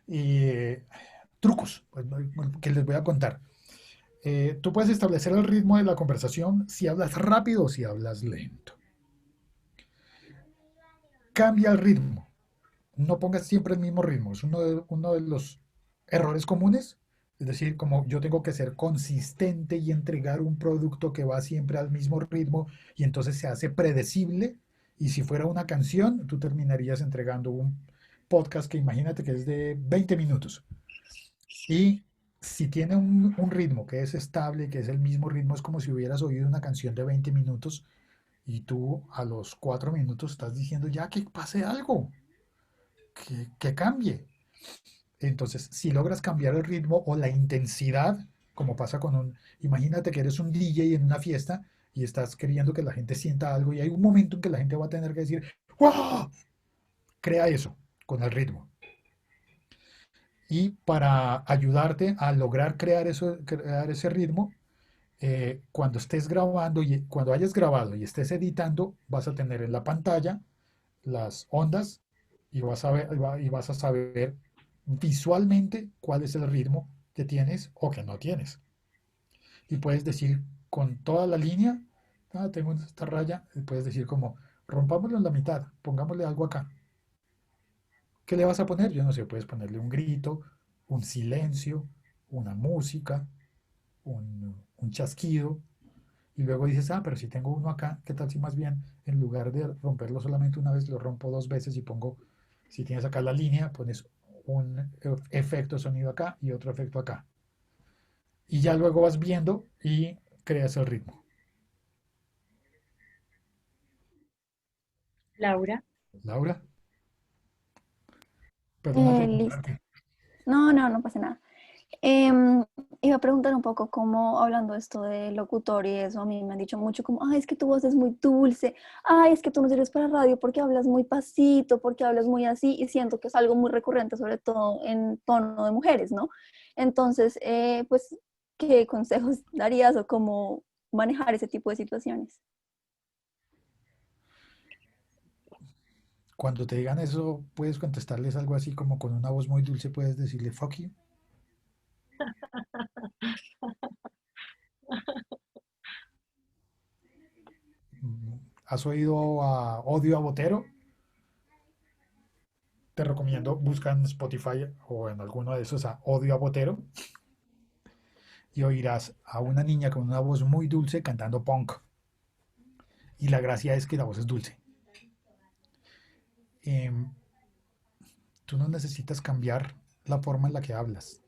Y trucos pues, que les voy a contar. Tú puedes establecer el ritmo de la conversación si hablas rápido o si hablas lento. Cambia el ritmo. No pongas siempre el mismo ritmo. Es uno de los errores comunes. Es decir, como yo tengo que ser consistente y entregar un producto que va siempre al mismo ritmo y entonces se hace predecible. Y si fuera una canción, tú terminarías entregando un podcast que imagínate que es de 20 minutos. Y si tiene un ritmo que es estable, que es el mismo ritmo, es como si hubieras oído una canción de 20 minutos y tú a los 4 minutos estás diciendo ya que pase algo, que cambie. Entonces, si logras cambiar el ritmo o la intensidad, como pasa imagínate que eres un DJ en una fiesta y estás queriendo que la gente sienta algo y hay un momento en que la gente va a tener que decir, ¡wow! Crea eso con el ritmo. Y para ayudarte a lograr crear ese ritmo, cuando estés grabando y cuando hayas grabado y estés editando, vas a tener en la pantalla las ondas y vas a saber visualmente cuál es el ritmo que tienes o que no tienes. Y puedes decir con toda la línea, tengo esta raya, y puedes decir como, rompámoslo en la mitad, pongámosle algo acá. ¿Qué le vas a poner? Yo no sé, puedes ponerle un grito, un silencio, una música, un chasquido, y luego dices, pero si tengo uno acá, ¿qué tal si más bien en lugar de romperlo solamente una vez, lo rompo dos veces y pongo, si tienes acá la línea, pones un efecto de sonido acá y otro efecto acá. Y ya luego vas viendo y creas el ritmo. Laura. Laura, perdona por Listo. ignorarte. No, no, no pasa nada. Em, iba a preguntar un poco cómo, hablando esto de locutor y eso, a mí me han dicho mucho como, ay, es que tu voz es muy dulce, ay, es que tú no sirves para radio porque hablas muy pasito, porque hablas muy así, y siento que es algo muy recurrente, sobre todo en tono de mujeres, ¿no? Entonces, pues, ¿qué consejos darías o cómo manejar ese tipo de situaciones? Cuando te digan eso, puedes contestarles algo así como con una voz muy dulce, puedes decirle fuck you. ¿Has oído a Odio a Botero? Te recomiendo, busca en Spotify o en alguno de esos a Odio a Botero y oirás a una niña con una voz muy dulce cantando punk. Y la gracia es que la voz es dulce. Em, Tú no necesitas cambiar la forma en la que hablas.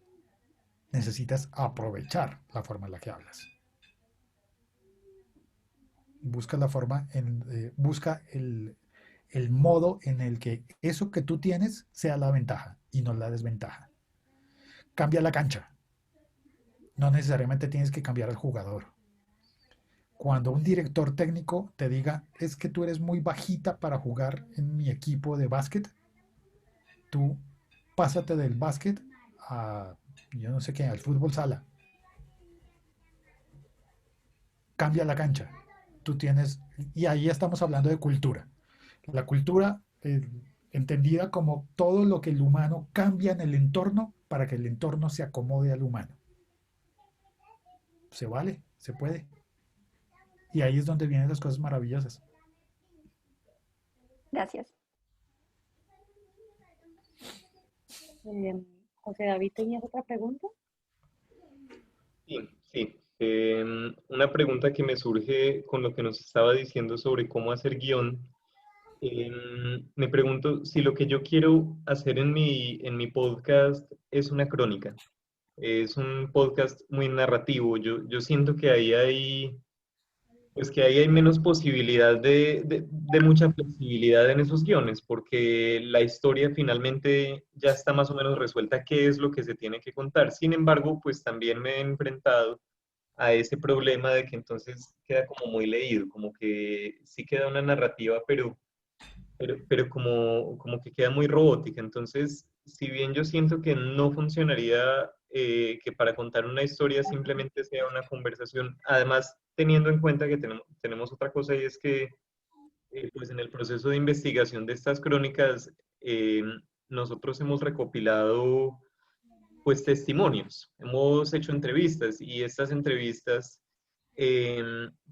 Necesitas aprovechar la forma en la que hablas. Busca la forma, busca el modo en el que eso que tú tienes sea la ventaja y no la desventaja. Cambia la cancha. No necesariamente tienes que cambiar al jugador. Cuando un director técnico te diga, es que tú eres muy bajita para jugar en mi equipo de básquet, tú pásate del básquet a, yo no sé qué, al fútbol sala. Cambia la cancha. Tú tienes, y ahí estamos hablando de cultura. La cultura, entendida como todo lo que el humano cambia en el entorno para que el entorno se acomode al humano. Se vale, se puede. Y ahí es donde vienen las cosas maravillosas. Gracias. José David, ¿tenías otra pregunta? Sí, sí. Una pregunta que me surge con lo que nos estaba diciendo sobre cómo hacer guión. Me pregunto si lo que yo quiero hacer en mi podcast es una crónica. Es un podcast muy narrativo. Yo siento que ahí hay, pues que ahí hay menos posibilidad de mucha flexibilidad en esos guiones, porque la historia finalmente ya está más o menos resuelta qué es lo que se tiene que contar. Sin embargo, pues también me he enfrentado a ese problema de que entonces queda como muy leído, como que sí queda una narrativa, pero como que queda muy robótica. Entonces, si bien yo siento que no funcionaría que para contar una historia simplemente sea una conversación, además teniendo en cuenta que tenemos otra cosa y es que pues en el proceso de investigación de estas crónicas, nosotros hemos recopilado pues testimonios, hemos hecho entrevistas y estas entrevistas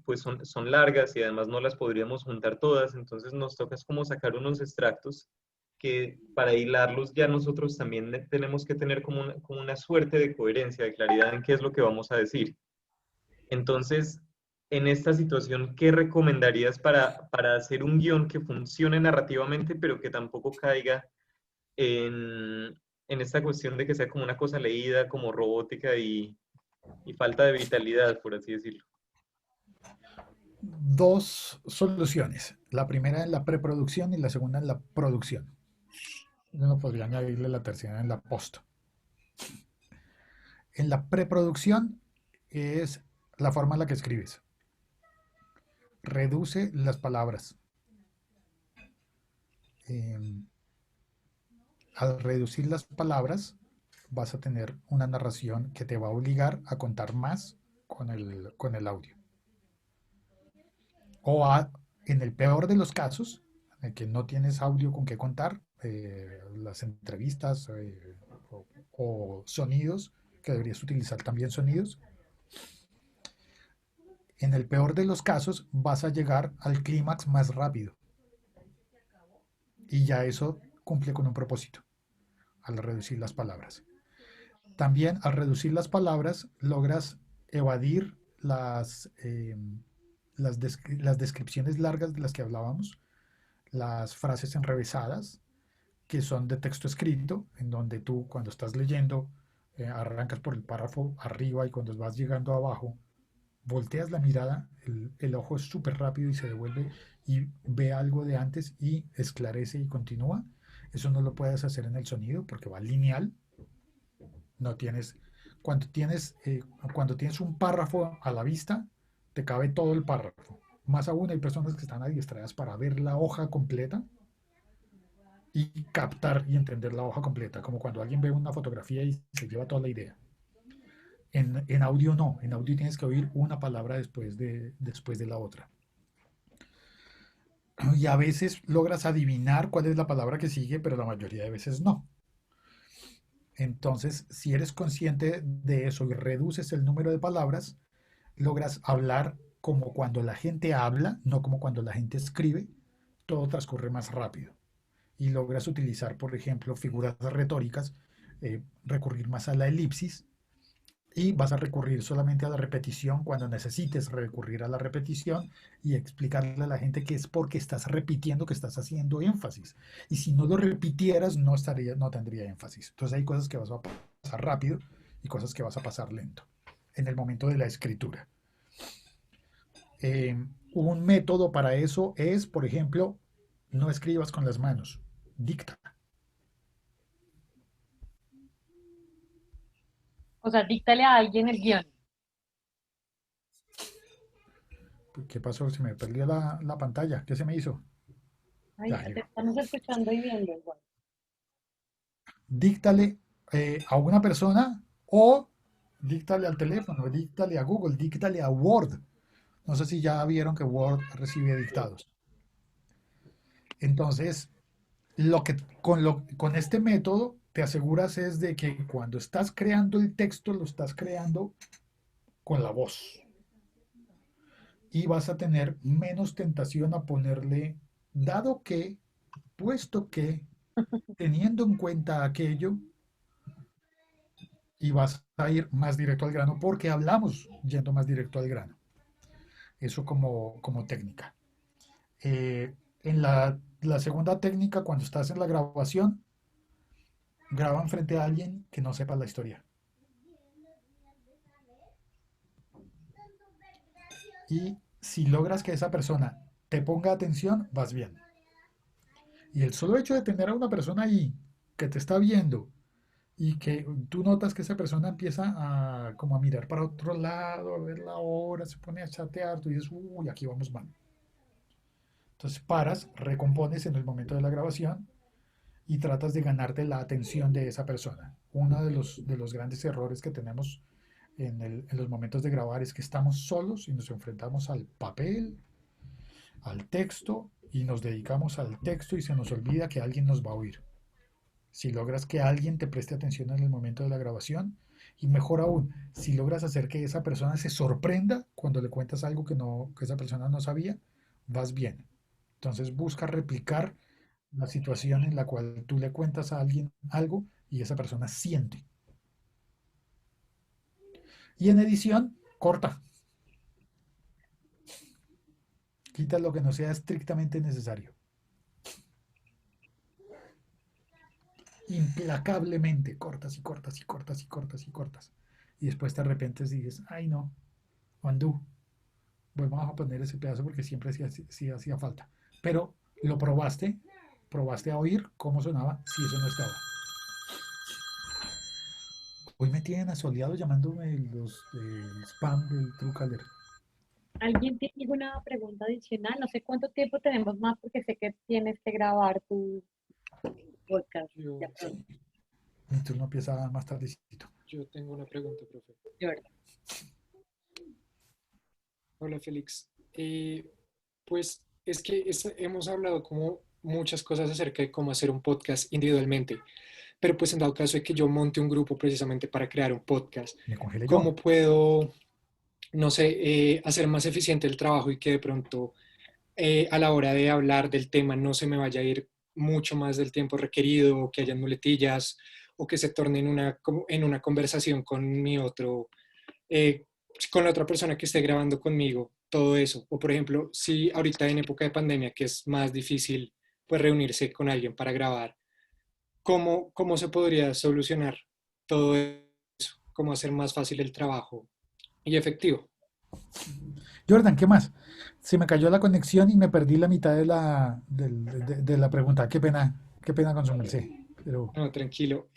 pues son largas y además no las podríamos juntar todas, entonces nos toca es como sacar unos extractos que para hilarlos ya nosotros también tenemos que tener como una suerte de coherencia, de claridad en qué es lo que vamos a decir. Entonces, en esta situación, ¿qué recomendarías para hacer un guión que funcione narrativamente, pero que tampoco caiga en esta cuestión de que sea como una cosa leída, como robótica y falta de vitalidad, por así decirlo? Dos soluciones. La primera en la preproducción y la segunda en la producción. Uno podría añadirle la tercera en la post. En la preproducción es la forma en la que escribes. Reduce las palabras. Eh, Al reducir las palabras, vas a tener una narración que te va a obligar a contar más con el audio. En el peor de los casos, en que no tienes audio con qué contar, las entrevistas o sonidos, que deberías utilizar también sonidos, en el peor de los casos vas a llegar al clímax más rápido. Y ya eso cumple con un propósito, al reducir las palabras. También al reducir las palabras logras evadir las descripciones largas de las que hablábamos, las frases enrevesadas, que son de texto escrito, en donde tú cuando estás leyendo arrancas por el párrafo arriba y cuando vas llegando abajo, volteas la mirada, el ojo es súper rápido y se devuelve y ve algo de antes y esclarece y continúa. Eso no lo puedes hacer en el sonido porque va lineal, no tienes cuando tienes un párrafo a la vista, te cabe todo el párrafo. Más aún hay personas que están adiestradas para ver la hoja completa y captar y entender la hoja completa, como cuando alguien ve una fotografía y se lleva toda la idea. En audio no, en audio tienes que oír una palabra después de la otra. Y a veces logras adivinar cuál es la palabra que sigue, pero la mayoría de veces no. Entonces, si eres consciente de eso y reduces el número de palabras, logras hablar como cuando la gente habla, no como cuando la gente escribe, todo transcurre más rápido. Y logras utilizar, por ejemplo, figuras retóricas, recurrir más a la elipsis, y vas a recurrir solamente a la repetición cuando necesites recurrir a la repetición y explicarle a la gente que es porque estás repitiendo que estás haciendo énfasis. Y si no lo repitieras, no tendría énfasis. Entonces hay cosas que vas a pasar rápido y cosas que vas a pasar lento en el momento de la escritura. Un método para eso es, por ejemplo, no escribas con las manos, dicta. O sea, díctale a alguien el guión. ¿Qué pasó? Se me perdió la pantalla. ¿Qué se me hizo? Ay, Ya te llegó. estamos escuchando y viendo igual. Díctale a una persona o díctale al teléfono, díctale a Google, díctale a Word. No sé si ya vieron que Word recibe dictados. Entonces, con este método te aseguras es de que cuando estás creando el texto, lo estás creando con la voz. Y vas a tener menos tentación a ponerle, dado que, puesto que, teniendo en cuenta aquello, y vas a ir más directo al grano, porque hablamos yendo más directo al grano. Eso como técnica. En la segunda técnica, cuando estás en la grabación, graban frente a alguien que no sepa la historia. Y si logras que esa persona te ponga atención, vas bien. Y el solo hecho de tener a una persona ahí que te está viendo y que tú notas que esa persona empieza como a mirar para otro lado, a ver la hora, se pone a chatear, tú dices, uy, aquí vamos mal. Entonces paras, recompones en el momento de la grabación y tratas de ganarte la atención de esa persona. Uno de los grandes errores que tenemos en los momentos de grabar es que estamos solos y nos enfrentamos al papel, al texto, y nos dedicamos al texto y se nos olvida que alguien nos va a oír. Si logras que alguien te preste atención en el momento de la grabación, y mejor aún, si logras hacer que esa persona se sorprenda cuando le cuentas algo que esa persona no sabía, vas bien. Entonces busca replicar la situación en la cual tú le cuentas a alguien algo y esa persona siente. Y en edición, corta. Quita lo que no sea estrictamente necesario. Implacablemente cortas y cortas y cortas y cortas y cortas. Y después te arrepientes y dices, ay no, undo. Vamos a poner ese pedazo porque siempre sí hacía falta. Pero lo probaste a oír cómo sonaba si eso no estaba. Hoy me tienen asoleado llamándome el spam del Truecaller. ¿Alguien tiene alguna pregunta adicional? No sé cuánto tiempo tenemos más porque sé que tienes que grabar tu podcast. Yo, Ya pronto. Mi turno empieza más tardecito. yo tengo una pregunta, profe. Jordan. Hola, Félix. Pues es que hemos hablado como muchas cosas acerca de cómo hacer un podcast individualmente, pero pues en dado caso de que yo monte un grupo precisamente para crear un podcast, Me congelé yo. ¿cómo puedo, no sé, hacer más eficiente el trabajo y que de pronto a la hora de hablar del tema no se me vaya a ir mucho más del tiempo requerido, o que hayan muletillas, o que se torne en una conversación con mi otro, eh, con la otra persona que esté grabando conmigo, todo eso? O por ejemplo, si ahorita en época de pandemia, que es más difícil pues reunirse con alguien para grabar, ¿cómo se podría solucionar todo eso? ¿Cómo hacer más fácil el trabajo y efectivo? Jordan, ¿qué más? Se me cayó la conexión y me perdí la mitad de la pregunta. Qué pena con su merced. Pero No, tranquilo.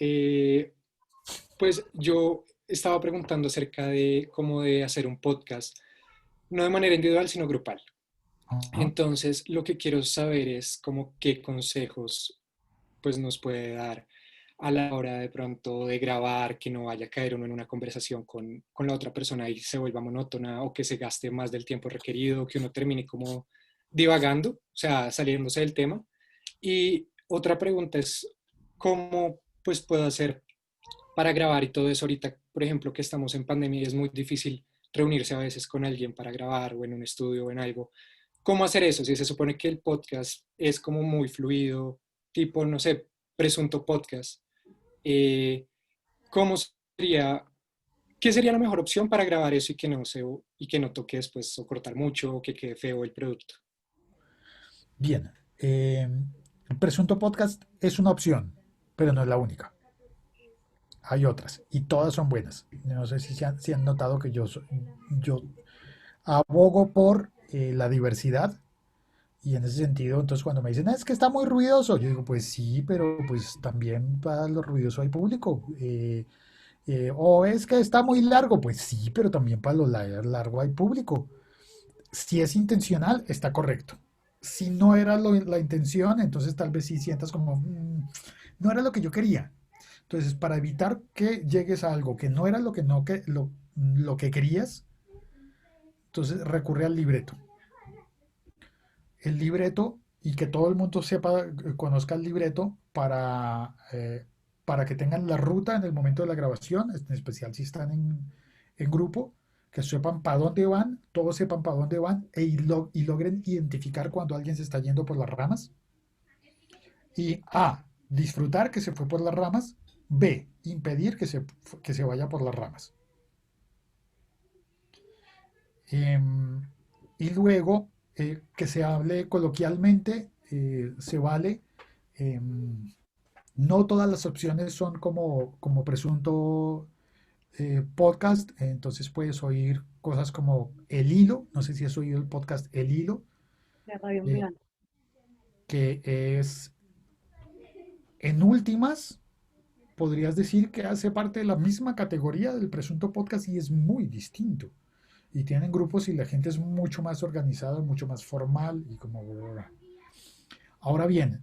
Pues yo estaba preguntando acerca de cómo de hacer un podcast, no de manera individual, sino grupal. Ajá. Entonces, lo que quiero saber es como qué consejos pues nos puede dar a la hora de pronto de grabar, que no vaya a caer uno en una conversación con la otra persona y se vuelva monótona o que se gaste más del tiempo requerido, que uno termine como divagando, o sea, saliéndose del tema. Y otra pregunta es, ¿cómo pues puedo hacer para grabar y todo eso ahorita, por ejemplo, que estamos en pandemia y es muy difícil reunirse a veces con alguien para grabar o en un estudio o en algo? ¿Cómo hacer eso? Si se supone que el podcast es como muy fluido, tipo, no sé, presunto podcast, eh, ¿cómo sería, qué sería la mejor opción para grabar eso y que no se, y que no toque después o cortar mucho o que quede feo el producto? Bien, el presunto podcast es una opción, pero no es la única. Hay otras y todas son buenas. No sé si han notado que yo abogo por la diversidad y en ese sentido, entonces cuando me dicen, es que está muy ruidoso, yo digo, pues sí, pero pues también para lo ruidoso hay público. O es que está muy largo, pues sí, pero también para lo largo hay público. Si es intencional, está correcto. Si no era la intención, entonces tal vez sí sientas como, no era lo que yo quería. Entonces, para evitar que llegues a algo que no era lo que, no, lo que querías, entonces recurre al libreto. El libreto y que todo el mundo sepa, conozca el libreto para que tengan la ruta en el momento de la grabación, en especial si están en grupo, que sepan para dónde van, todos sepan para dónde van y logren identificar cuando alguien se está yendo por las ramas. Y A, disfrutar que se fue por las ramas. B, impedir que se vaya por las ramas. Y luego que se hable coloquialmente, se vale. No todas las opciones son como presunto podcast, entonces puedes oír cosas como El Hilo, no sé si has oído el podcast El Hilo, De Radio eh, Milán. que es, en últimas, podrías decir que hace parte de la misma categoría del presunto podcast y es muy distinto. Y tienen grupos y la gente es mucho más organizada, mucho más formal y como... Ahora bien,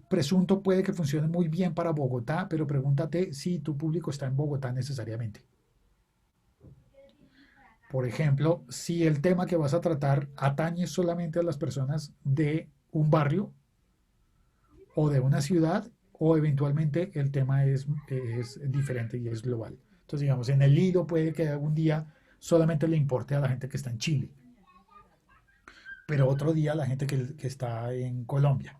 presunto puede que funcione muy bien para Bogotá, pero pregúntate si tu público está en Bogotá necesariamente. Por ejemplo, si el tema que vas a tratar atañe solamente a las personas de un barrio o de una ciudad, o eventualmente el tema es diferente y es global. Entonces, digamos, en el hilo puede que algún día solamente le importe a la gente que está en Chile, pero otro día a la gente que está en Colombia.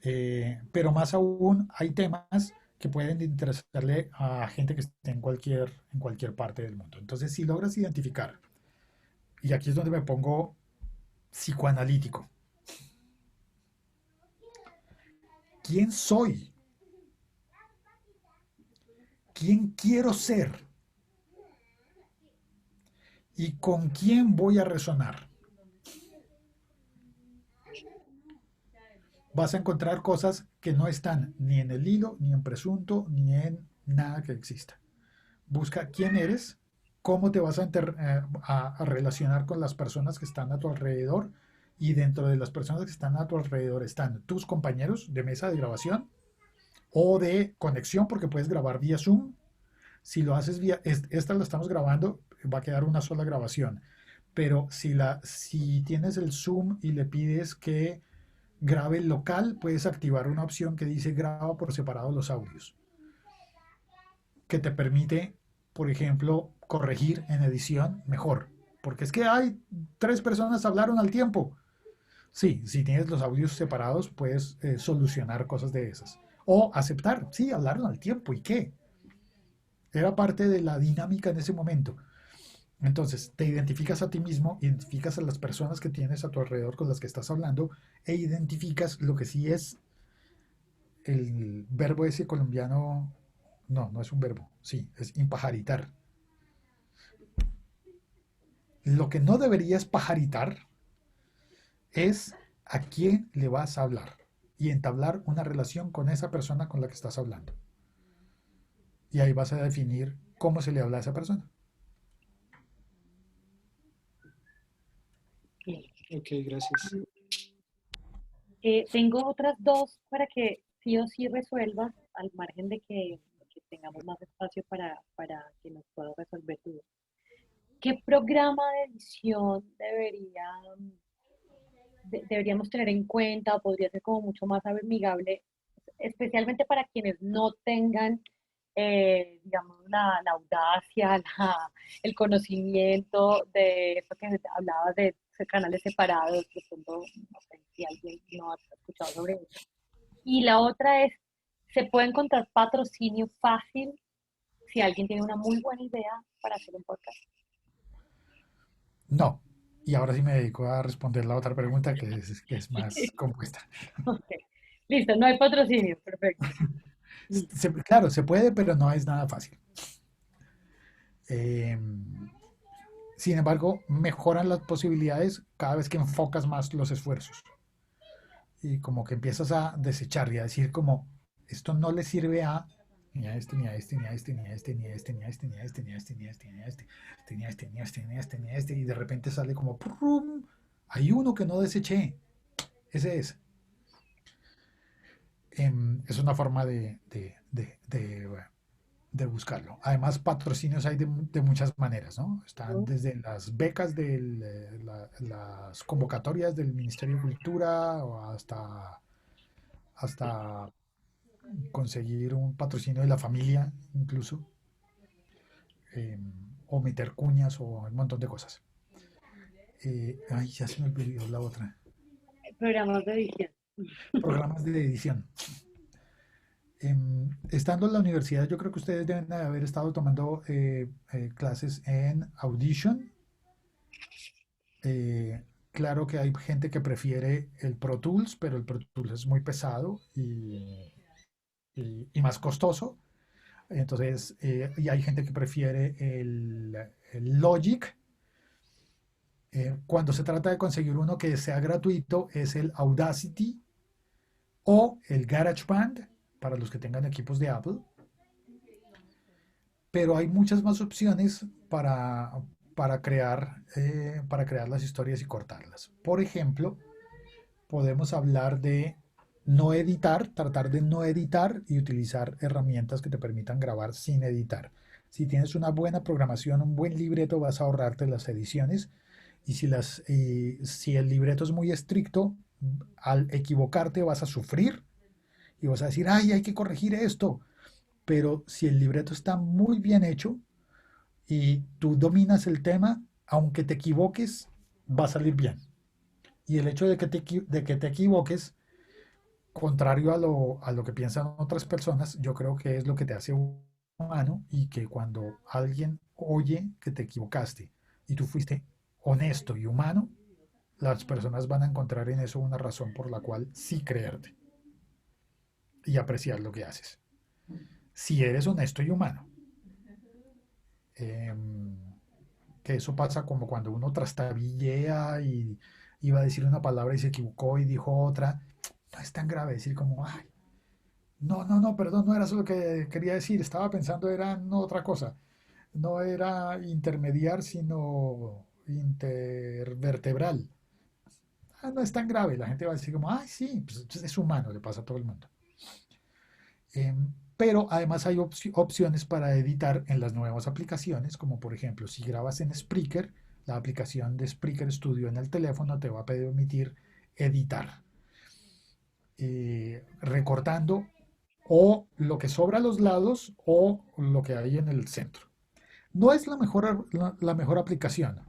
Pero más aún hay temas que pueden interesarle a gente que esté en cualquier parte del mundo. Entonces, si logras identificar, y aquí es donde me pongo psicoanalítico, ¿quién soy? ¿Quién quiero ser? ¿Y con quién voy a resonar? Vas a encontrar cosas que no están ni en el hilo, ni en presunto, ni en nada que exista. Busca quién eres, cómo te vas a relacionar con las personas que están a tu alrededor, y dentro de las personas que están a tu alrededor están tus compañeros de mesa de grabación o de conexión, porque puedes grabar vía Zoom. Si lo haces esta la estamos grabando, va a quedar una sola grabación. Pero si tienes el Zoom y le pides que grabe local, puedes activar una opción que dice graba por separado los audios, que te permite, por ejemplo, corregir en edición mejor. Porque es que hay 3 personas hablaron al tiempo. Sí, si tienes los audios separados, puedes solucionar cosas de esas. O aceptar, sí, hablaron al tiempo, ¿y qué? Era parte de la dinámica en ese momento. Entonces, te identificas a ti mismo, identificas a las personas que tienes a tu alrededor con las que estás hablando e identificas lo que sí es el verbo ese colombiano. No, no es un verbo, sí, es impajaritar. Lo que no deberías pajaritar es a quién le vas a hablar y entablar una relación con esa persona con la que estás hablando. Y ahí vas a definir cómo se le habla a esa persona. Bien. Ok, gracias. Tengo otras dos para que sí o sí resuelvas, al margen de que tengamos más espacio para que nos puedas resolver dudas. ¿Qué programa de edición deberíamos tener en cuenta o podría ser como mucho más amigable, especialmente para quienes no tengan, digamos, la audacia, el conocimiento de eso que hablabas de canales separados, de pronto, no sé si alguien no ha escuchado sobre eso? Y la otra es, ¿se puede encontrar patrocinio fácil si alguien tiene una muy buena idea para hacer un podcast? No. Y ahora sí me dedico a responder la otra pregunta que es más compuesta. Ok. Listo, no hay patrocinio, perfecto. Claro, se puede, pero no es nada fácil. Eh, Sin embargo, mejoran las posibilidades cada vez que enfocas más los esfuerzos. Y como que empiezas a desechar y a decir como, esto no le sirve a ni a este, ni a este, ni a este, ni a este, ni a este, ni a este, ni a este, ni a este, ni a este, ni a este, ni a este, ni a este, ni a este, ni a este, y de repente sale como, ¡prum! Hay uno que no deseché. Ese es. Es una forma de buscarlo. Además, patrocinios hay de muchas maneras, ¿no? Están desde las becas de las convocatorias del Ministerio de Cultura o hasta conseguir un patrocinio de la familia, incluso, eh, o meter cuñas o un montón de cosas. Ay, ya se me olvidó la otra. Programas de edición. Programas de edición. Estando en la universidad, yo creo que ustedes deben de haber estado tomando clases en Audition. Claro que hay gente que prefiere el Pro Tools, pero el Pro Tools es muy pesado y más costoso. Entonces, y hay gente que prefiere el Logic. Cuando se trata de conseguir uno que sea gratuito, es el Audacity o el GarageBand para los que tengan equipos de Apple. Pero hay muchas más opciones para crear las historias y cortarlas. Por ejemplo, podemos hablar de no editar, tratar de no editar y utilizar herramientas que te permitan grabar sin editar. Si tienes una buena programación, un buen libreto, vas a ahorrarte las ediciones. Y si el libreto es muy estricto, al equivocarte vas a sufrir y vas a decir, ay, hay que corregir esto. Pero si el libreto está muy bien hecho y tú dominas el tema, aunque te equivoques, va a salir bien. Y el hecho de que te equivoques, contrario a lo que piensan otras personas, yo creo que es lo que te hace humano y que cuando alguien oye que te equivocaste y tú fuiste honesto y humano, las personas van a encontrar en eso una razón por la cual sí creerte y apreciar lo que haces. Si eres honesto y humano. Em, que eso pasa como cuando uno trastabillea y iba a decir una palabra y se equivocó y dijo otra. No es tan grave decir como, ay, no, perdón, no era eso lo que quería decir, estaba pensando era en otra cosa. No era intermediar, sino intervertebral. No es tan grave, la gente va a decir como, ay, sí, pues es humano, le pasa a todo el mundo. Pero además hay opciones para editar en las nuevas aplicaciones, como por ejemplo, si grabas en Spreaker, la aplicación de Spreaker Studio en el teléfono te va a permitir editar, recortando o lo que sobra a los lados o lo que hay en el centro. No es la mejor aplicación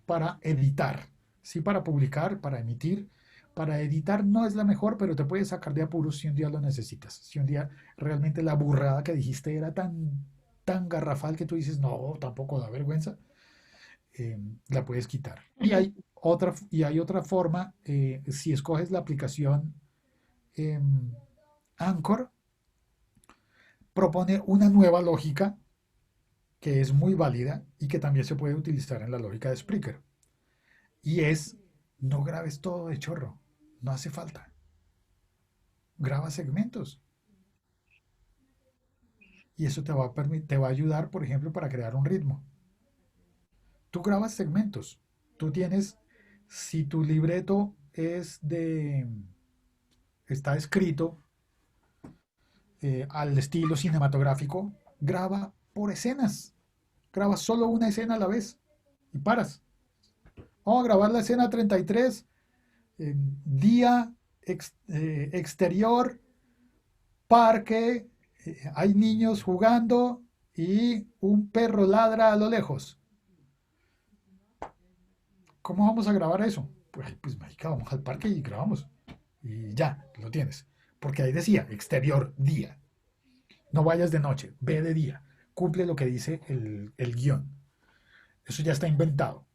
para editar, sí para publicar, para emitir. Para editar no es la mejor, pero te puede sacar de apuros si un día lo necesitas. Si un día realmente la burrada que dijiste era tan garrafal que tú dices, no, tampoco da vergüenza, la puedes quitar. Y hay otra forma, si escoges la aplicación Anchor, propone una nueva lógica que es muy válida y que también se puede utilizar en la lógica de Spreaker. Y es, no grabes todo de chorro, no hace falta. Graba segmentos. Y eso te va a ayudar, por ejemplo, para crear un ritmo. Tú grabas segmentos. Tú tienes, si tu libreto está escrito al estilo cinematográfico, graba por escenas. Graba solo una escena a la vez y paras. Vamos a grabar la escena 33, día exterior, parque, hay niños jugando y un perro ladra a lo lejos. ¿Cómo vamos a grabar eso? Pues marica, vamos al parque y grabamos. Y ya, lo tienes. Porque ahí decía, exterior, día. No vayas de noche, ve de día. Cumple lo que dice el guión. Eso ya está inventado.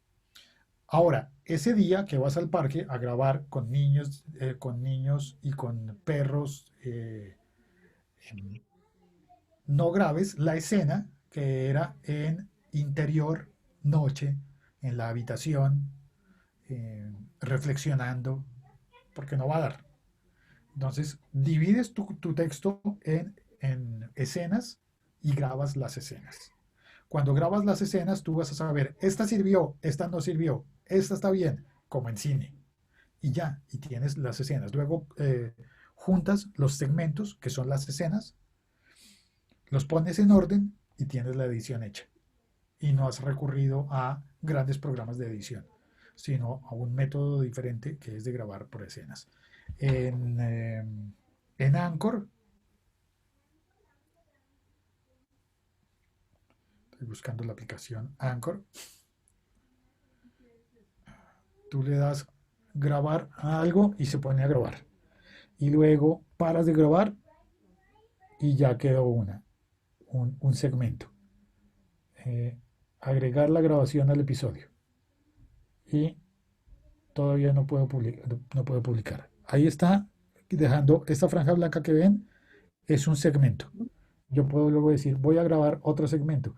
Ahora, ese día que vas al parque a grabar con niños y con perros, no grabes la escena que era en interior, noche, en la habitación, reflexionando, porque no va a dar. Entonces, divides tu texto en escenas y grabas las escenas. Cuando grabas las escenas, tú vas a saber, esta sirvió, esta no sirvió, esta está bien, como en cine. Y ya, y tienes las escenas. Luego juntas los segmentos, que son las escenas, los pones en orden y tienes la edición hecha. Y no has recurrido a grandes programas de edición, sino a un método diferente que es de grabar por escenas. En Anchor, estoy buscando la aplicación Anchor, tú le das grabar a algo y se pone a grabar. Y luego paras de grabar y ya quedó un segmento. Agregar la grabación al episodio. Y todavía no puedo publicar. Ahí está, dejando esta franja blanca que ven, es un segmento. Yo puedo luego decir, voy a grabar otro segmento.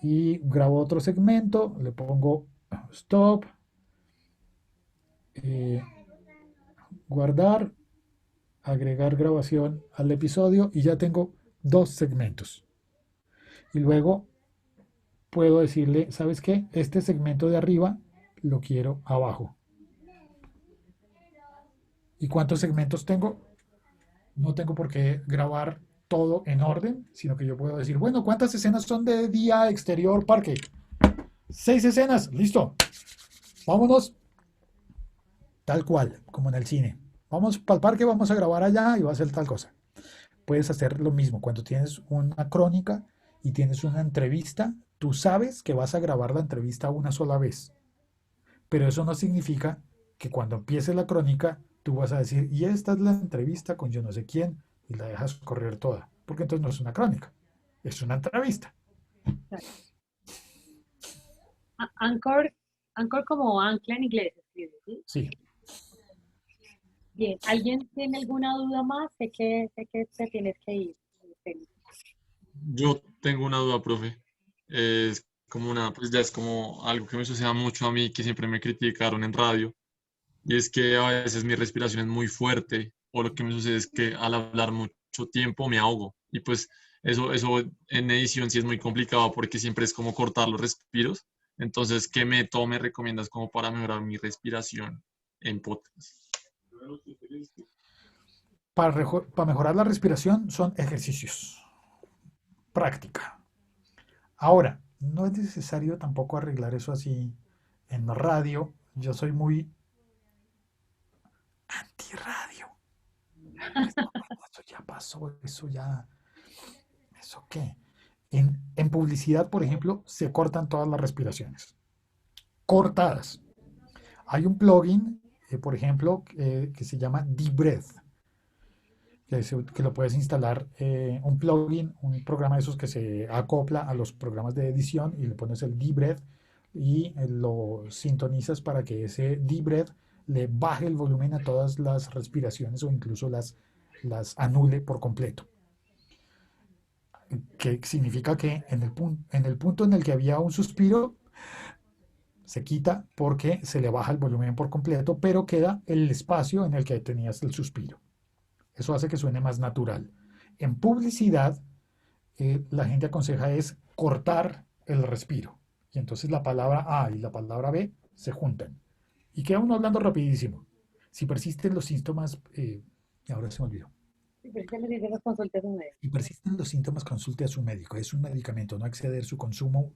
Y grabo otro segmento, le pongo stop, guardar, agregar grabación al episodio y ya tengo 2 segmentos. Y luego puedo decirle, ¿sabes qué? Este segmento de arriba lo quiero abajo. ¿Y cuántos segmentos tengo? No tengo por qué grabar todo en orden, sino que yo puedo decir, bueno, ¿cuántas escenas son de día, exterior, parque? 6 escenas, listo. Vámonos. Tal cual, como en el cine. Vamos para el parque, vamos a grabar allá y va a ser tal cosa. Puedes hacer lo mismo. Cuando tienes una crónica y tienes una entrevista, tú sabes que vas a grabar la entrevista una sola vez. Pero eso no significa que cuando empiece la crónica, tú vas a decir, y esta es la entrevista con yo no sé quién, y la dejas correr toda. Porque entonces no es una crónica, es una entrevista. Anchor como ancla en inglés, ¿sí? Sí. Bien, ¿alguien tiene alguna duda más? Sé que te tienes que ir. Yo tengo una duda, profe. Es como pues ya es como algo que me sucede mucho a mí, que siempre me criticaron en radio. Y es que a veces mi respiración es muy fuerte, o lo que me sucede es que al hablar mucho tiempo me ahogo. Y pues eso en edición sí es muy complicado porque siempre es como cortar los respiros. Entonces, ¿qué método me recomiendas como para mejorar mi respiración en podcast? Para mejorar la respiración son ejercicios. Práctica. Ahora, no es necesario tampoco arreglar eso así en radio. Yo soy muy antirradio. Eso ya pasó, ¿eso qué? En publicidad, por ejemplo, se cortan todas las respiraciones. Cortadas. Hay un plugin, por ejemplo, que se llama Deep Breath, que lo puedes instalar, un plugin, un programa de esos que se acopla a los programas de edición y le pones el Deep Breath y lo sintonizas para que ese Deep Breath le baje el volumen a todas las respiraciones o incluso las anule por completo. Que significa que en el punto en el que había un suspiro, se quita porque se le baja el volumen por completo, pero queda el espacio en el que tenías el suspiro. Eso hace que suene más natural. En publicidad, la gente aconseja es cortar el respiro. Y entonces la palabra A y la palabra B se juntan. Y queda uno hablando rapidísimo. Si persisten los síntomas, ahora se me olvidó. Sí, pero es que le dice las consultas de un médico. Si persisten los síntomas, consulte a su médico. Es un medicamento, no exceder su consumo.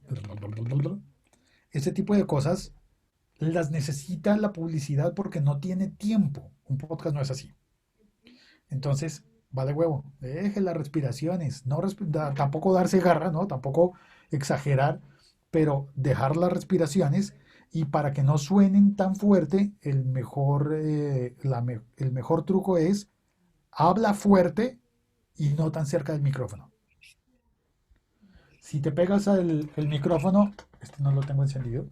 Ese tipo de cosas las necesita la publicidad porque no tiene tiempo. Un podcast no es así. Entonces, vale huevo, deje las respiraciones, no tampoco darse garra, ¿no? Tampoco exagerar, pero dejar las respiraciones y para que no suenen tan fuerte, el mejor truco es habla fuerte y no tan cerca del micrófono. Si te pegas al el micrófono, este no lo tengo encendido.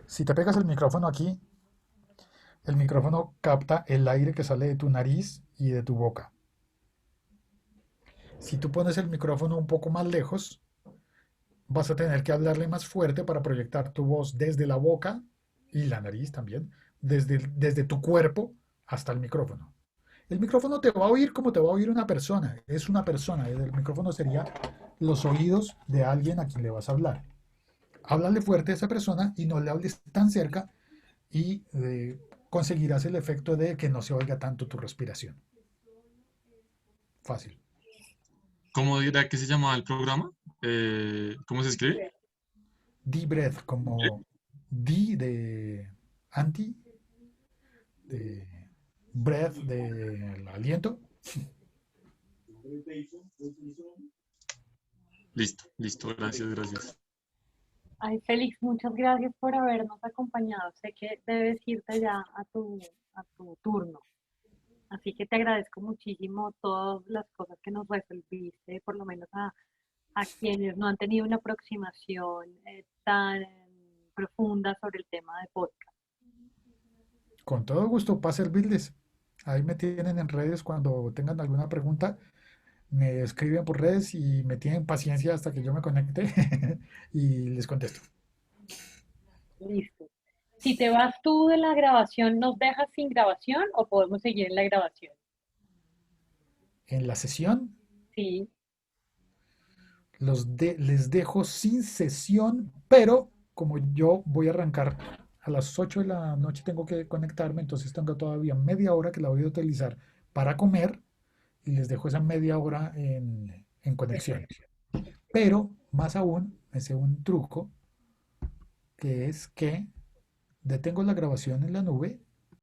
Si te pegas el micrófono aquí, el micrófono capta el aire que sale de tu nariz y de tu boca. Si tú pones el micrófono un poco más lejos, vas a tener que hablarle más fuerte para proyectar tu voz desde la boca y la nariz también, desde tu cuerpo hasta el micrófono. El micrófono te va a oír como te va a oír una persona. Es una persona. El micrófono sería los oídos de alguien a quien le vas a hablar. Háblale fuerte a esa persona y no le hables tan cerca y conseguirás el efecto de que no se oiga tanto tu respiración. Fácil. ¿Cómo dirá que se llamaba el programa? ¿Cómo se escribe? Deep breath, como D de anti, de breath del aliento. Listo, gracias. Ay, Félix, muchas gracias por habernos acompañado. Sé que debes irte ya a tu turno. Así que te agradezco muchísimo todas las cosas que nos resolviste, por lo menos a quienes no han tenido una aproximación tan profunda sobre el tema de podcast. Con todo gusto, para servirles. Ahí me tienen en redes cuando tengan alguna pregunta. Me escriben por redes y me tienen paciencia hasta que yo me conecte y les contesto. Listo. Si te vas tú de la grabación, ¿nos dejas sin grabación o podemos seguir en la grabación? En la sesión Sí. les dejo sin sesión, pero como yo voy a arrancar a las 8 de la noche, tengo que conectarme, entonces tengo todavía media hora que la voy a utilizar para comer y les dejo esa media hora en conexión. Pero más aún, me sé un truco que es que detengo la grabación en la nube